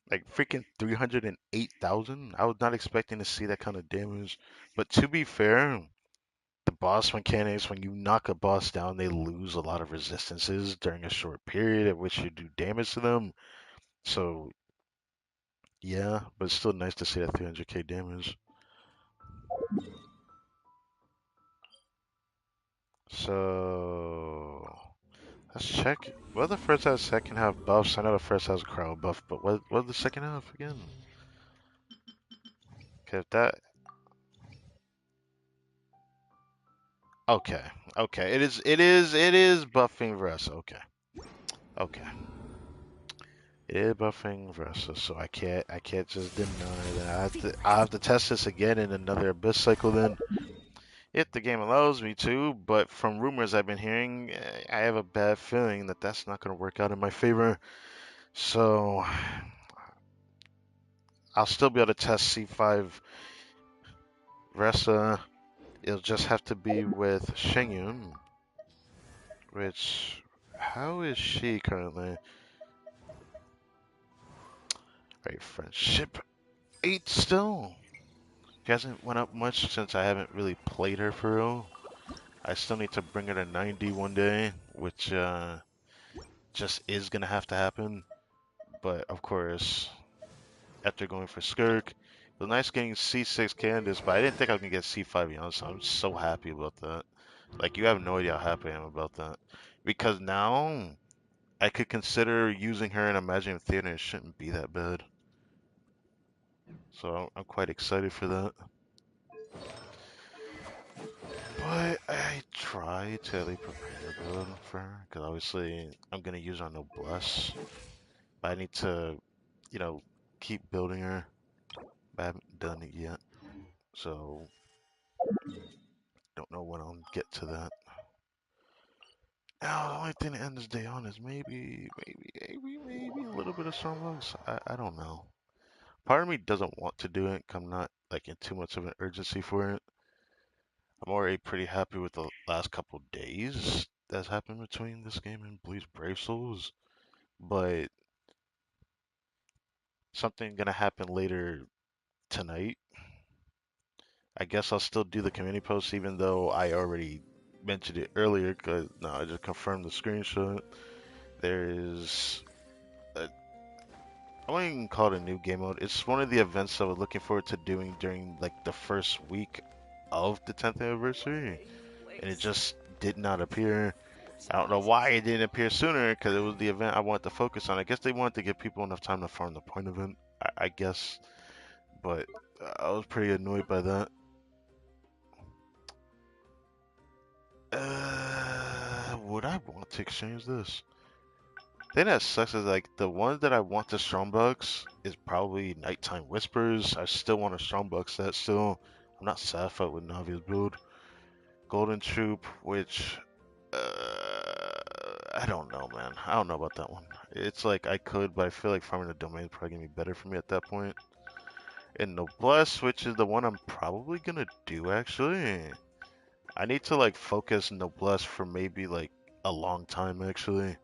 Like freaking 308,000. I was not expecting to see that kind of damage. But to be fair, the boss mechanics, when you knock a boss down, they lose a lot of resistances during a short period at which you do damage to them. So yeah, but it's still nice to see that 300k damage. So let's check. What the first half, second half buffs? I know the first half crowd buff, but what the second half again? Okay, if that. Okay, okay. It is buffing Vressa. Okay, okay. It is buffing Vressa, so I can't just deny that. I have to test this again in another Abyss cycle then, if the game allows me to. But from rumors I've been hearing, I have a bad feeling that that's not going to work out in my favor. So I'll still be able to test C5 Vressa. It'll just have to be with Shengyun, which, how is she currently? Right, friendship 8 still. She hasn't went up much since I haven't really played her for real. I still need to bring her to 90 one day, which just is gonna have to happen. But of course, after going for Skirk, it was nice getting C6 Candace, but I didn't think I was gonna get C5 Beyonce. I'm so happy about that. Like, you have no idea how happy I am about that. Because now I could consider using her in Imaginary Theater and it shouldn't be that bad. So I'm quite excited for that. But I try to at least prepare a build for her, because obviously I'm gonna use her on Noblesse. But I need to, you know, keep building her. I haven't done it yet, so don't know when I'll get to that. Now, the only thing to end this day on is maybe a little bit of Starbucks. I don't know. Part of me doesn't want to do it. 'Cause I'm not like in too much of an urgency for it. I'm already pretty happy with the last couple days that's happened between this game and Bleach Brave Souls. But something gonna happen later tonight. I guess I'll still do the community post even though I already mentioned it earlier. Cause no, I just confirmed the screenshot. There is I wouldn't even call it a new game mode. It's one of the events I was looking forward to doing during like the first week of the 10th anniversary, and it just did not appear. I don't know why it didn't appear sooner, because it was the event I wanted to focus on. I guess they wanted to give people enough time to farm the point event, I guess, but I was pretty annoyed by that. Would I want to exchange this? Thing that sucks is like the ones that I want to Strongbucks is probably Nighttime Whispers. I still want to Strongbucks that still. I'm not satisfied with Navi's build. Golden Troop, which I don't know, man. I don't know about that one. It's like I could, but I feel like farming the domain is probably gonna be better for me at that point. And Noblesse, which is the one I'm probably gonna do actually. I need to like focus Noblesse for maybe like a long time actually.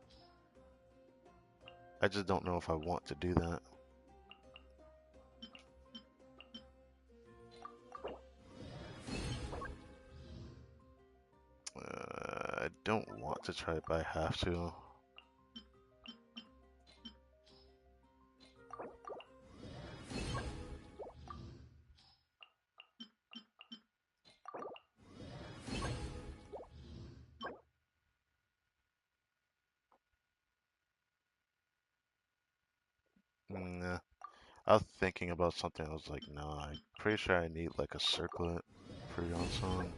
I just don't know if I want to do that. I don't want to try it, but I have to. Nah. I was thinking about something. I was like, nah, I'm pretty sure I need like a circlet for Yonsong.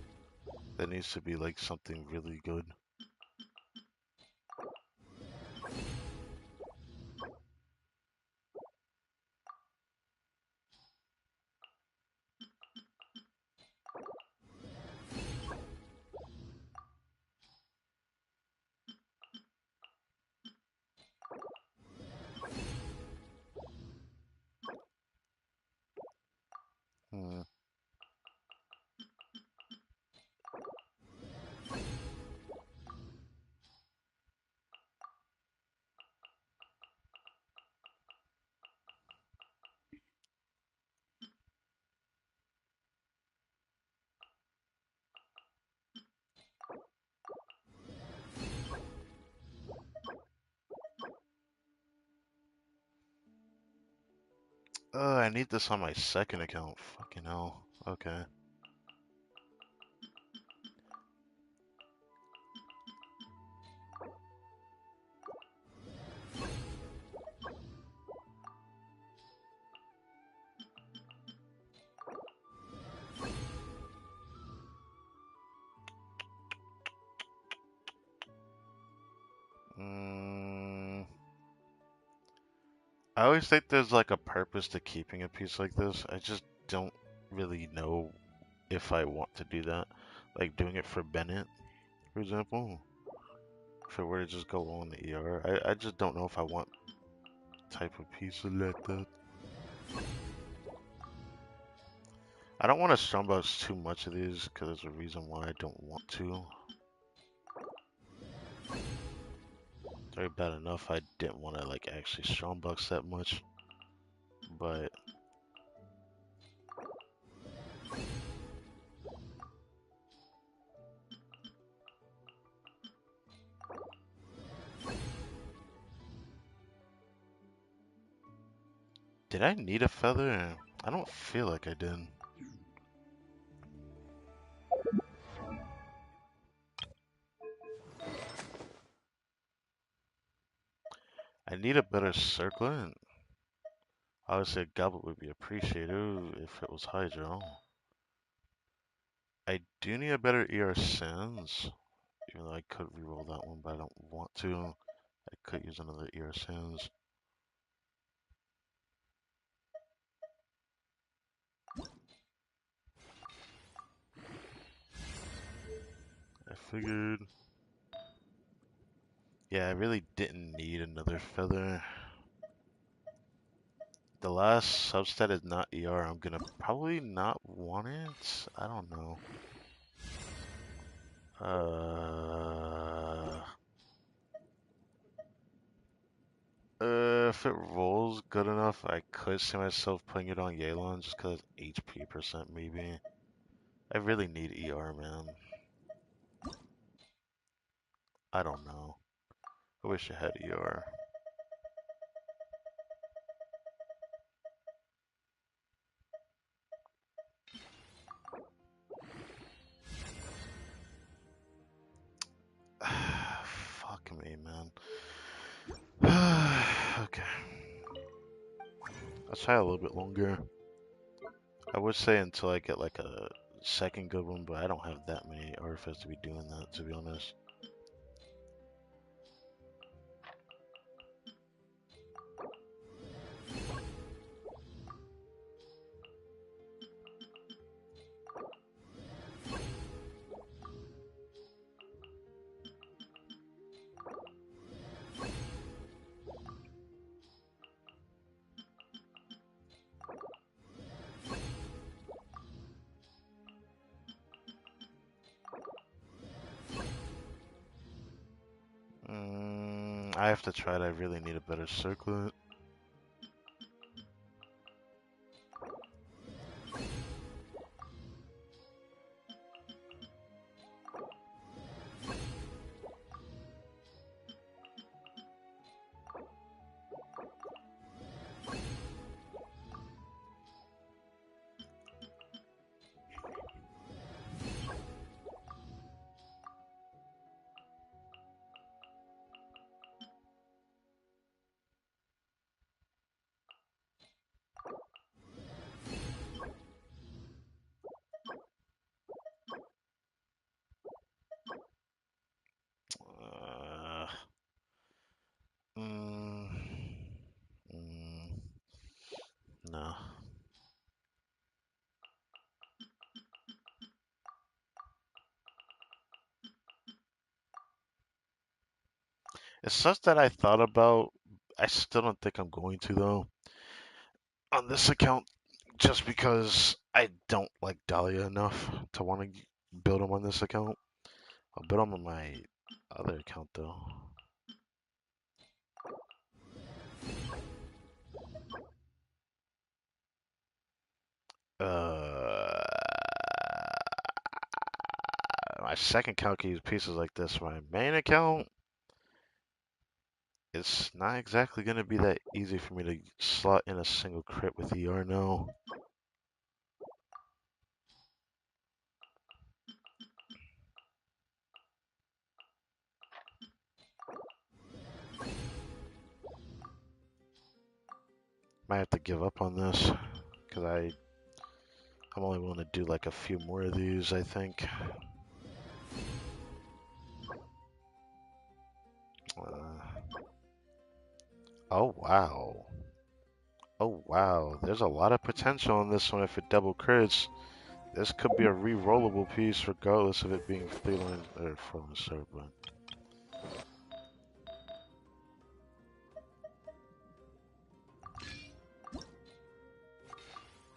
That needs to be like something really good. Hmm. I need this on my second account. Fucking hell. Okay. Mm, I always think there's like a purpose to keeping a piece like this. I just don't really know if I want to do that. Like doing it for Bennett, for example. If it were to just go on the ER, I just don't know if I want type of pieces like that. I don't want to strongbox too much of these because there's a reason why I don't want to. Very bad enough I didn't want to like actually strongbox that much. but did I need a feather? I don't feel like I did. I need a better circlet. Obviously, a goblet would be appreciated if it was Hydro. I do need a better ER Sands, even though I could reroll that one, but I don't want to. I could use another ER Sands. I figured. Yeah, I really didn't need another feather. The last substat is not ER. I'm gonna probably not want it. I don't know. If it rolls good enough, I could see myself putting it on Yelan just because HP percent maybe. I really need ER, man. I don't know. I wish I had ER. Fuck me, man. Okay. Let's try a little bit longer. I would say until I get like a second good one, but I don't have that many artifacts to be doing that, to be honest. I have to try it. I really need a better circlet. Uh, mm, mm, no. It's such that I thought about. I still don't think I'm going to though on this account, just because I don't like Dahlia enough to want to build them on this account. I'll build them on my other account though. Uh, my second account can use pieces like this. My main account, it's not exactly going to be that easy for me to slot in a single crit with ER now. Might have to give up on this because I'm only willing to do like a few more of these, I think. Oh wow. Oh wow. There's a lot of potential on this one if it double crits. This could be a re-rollable piece regardless of it being 3-line or 4-line serve, but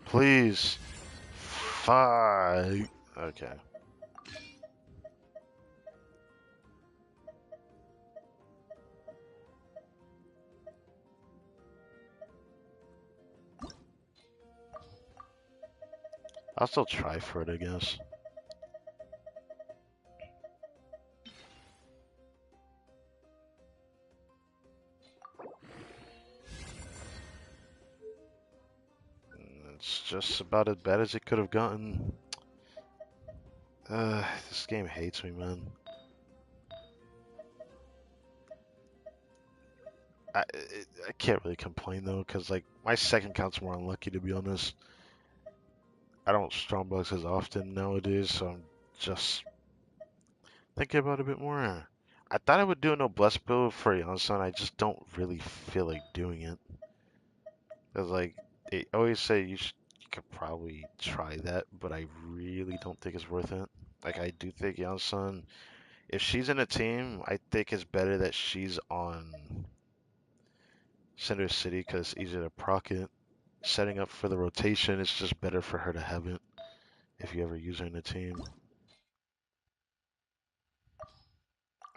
please. Fight. Okay. I'll still try for it, I guess. It's just about as bad as it could have gotten. This game hates me, man. I can't really complain though, cause like my second count's more unlucky to be honest. I don't strongbox as often nowadays, so I'm just thinking about it a bit more. I thought I would do a noblesse build for Yonsan. I just don't really feel like doing it. Cause like they always say you could probably try that, but I really don't think it's worth it. Like I do think Yonsan, if she's in a team, I think it's better that she's on Cinder City because it's easier to proc it. Setting up for the rotation, it's just better for her to have it if you ever use her in a team.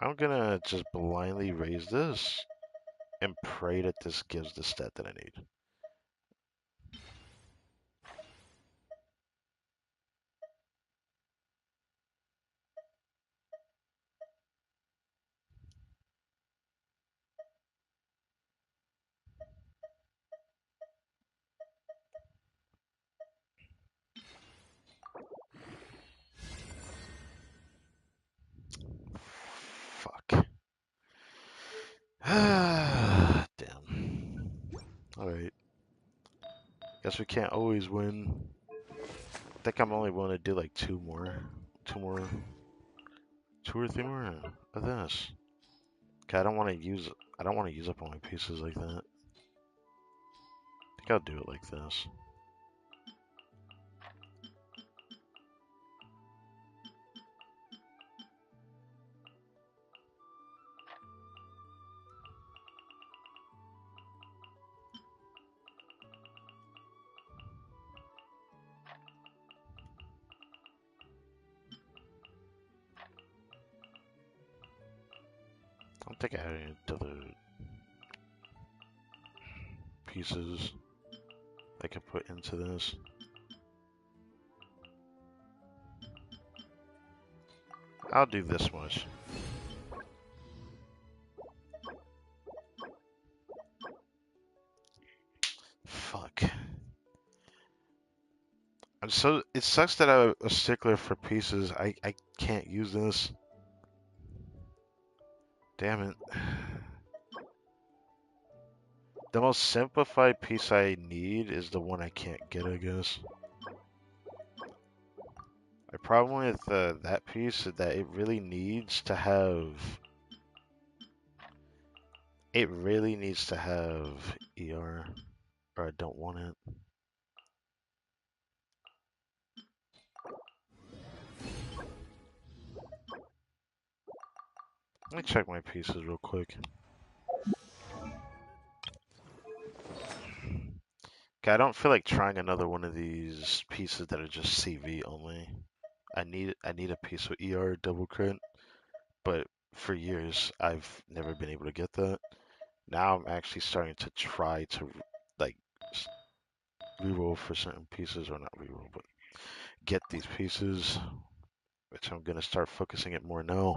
I'm gonna just blindly raise this and pray that this gives the stat that I need. Fuck. Damn. Alright. Guess we can't always win. I think I'm only willing to do like two more. Two or three more of this. Okay, I don't want to use up all my pieces like that. I think I'll do it like this. I don't think I have any other pieces I could put into this. I'll do this much. Fuck. It sucks that I'm a stickler for pieces. I can't use this. Damn it. The most simplified piece I need is the one I can't get, I guess. My problem with that piece is that it really needs to have... It really needs to have ER, or I don't want it. Let me check my pieces real quick. Okay, I don't feel like trying another one of these pieces that are just CV only. I need a piece with ER double crit, but for years I've never been able to get that. Now I'm actually starting to try to like reroll for certain pieces, or not reroll, but get these pieces, which I'm gonna start focusing it more now.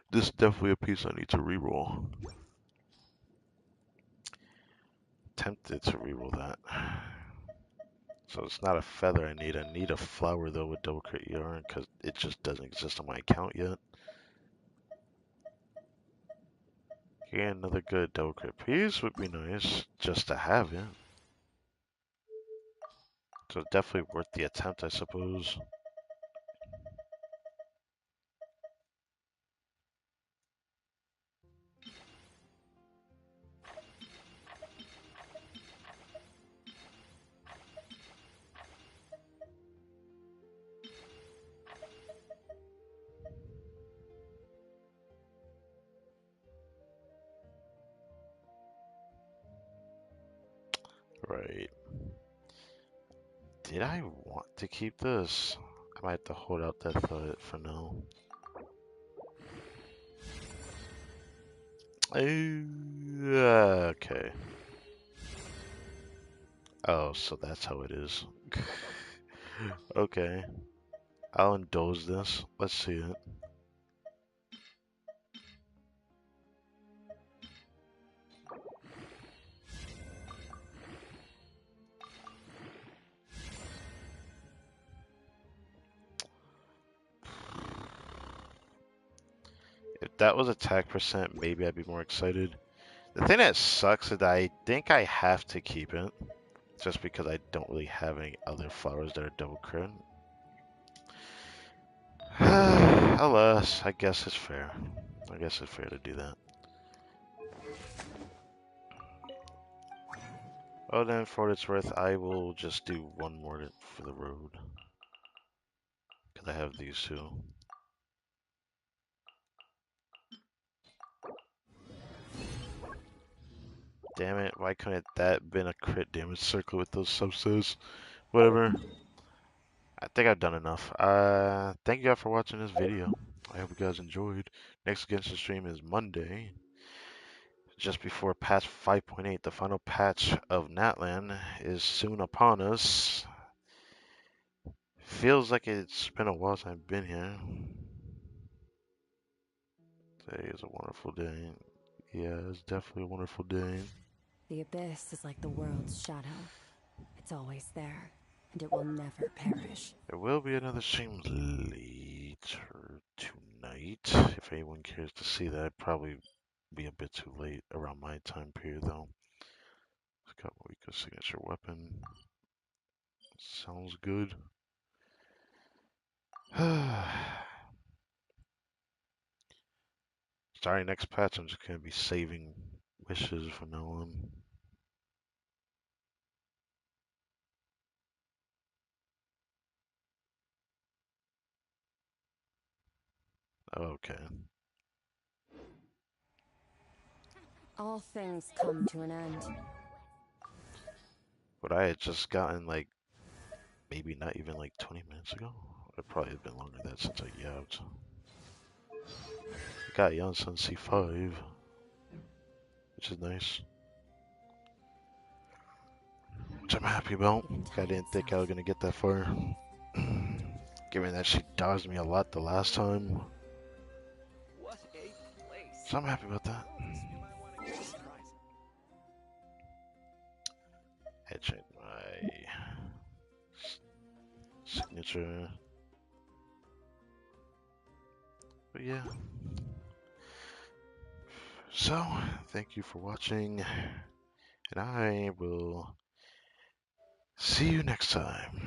This is definitely a piece I need to reroll. Tempted to reroll that. So it's not a feather I need. I need a flower though with double crit ER because it just doesn't exist on my account yet. Yeah, another good double crit piece would be nice just to have it. So definitely worth the attempt, I suppose. Right. Did I want to keep this? I might have to hold out that thought for now. Okay. Oh, so that's how it is. Okay, I'll indulge this. Let's see it. If that was attack percent, maybe I'd be more excited. The thing that sucks is that I think I have to keep it, just because I don't really have any other flowers that are double crit. Alas, I guess it's fair. I guess it's fair to do that. Well then, for what it's worth, I will just do one more for the road. Because I have these two. Damn it, why couldn't that been a crit damage circle with those subsets? Whatever. I think I've done enough. Thank you guys for watching this video. I hope you guys enjoyed. Next Genshin stream is Monday, just before patch 5.8. The final patch of Natlan is soon upon us. Feels like it's been a while since I've been here. Today is a wonderful day. Yeah, it's definitely a wonderful day. The abyss is like the world's shadow. It's always there, and it will never perish. There will be another stream later tonight. If anyone cares to see that, it'd probably be a bit too late around my time period though. It's got Mariko's signature weapon. Sounds good. Starting next patch, I'm just gonna be saving wishes from now on. Okay. All things come to an end. But I had just gotten like maybe not even like 20 minutes ago. It probably had been longer than that since I yapped. Got Yansun C5, which is nice. Which I'm happy about. I didn't think I was gonna get that far. Given that she dodged me a lot the last time. So I'm happy about that. Headshot my signature. But yeah. So, thank you for watching. And I will see you next time.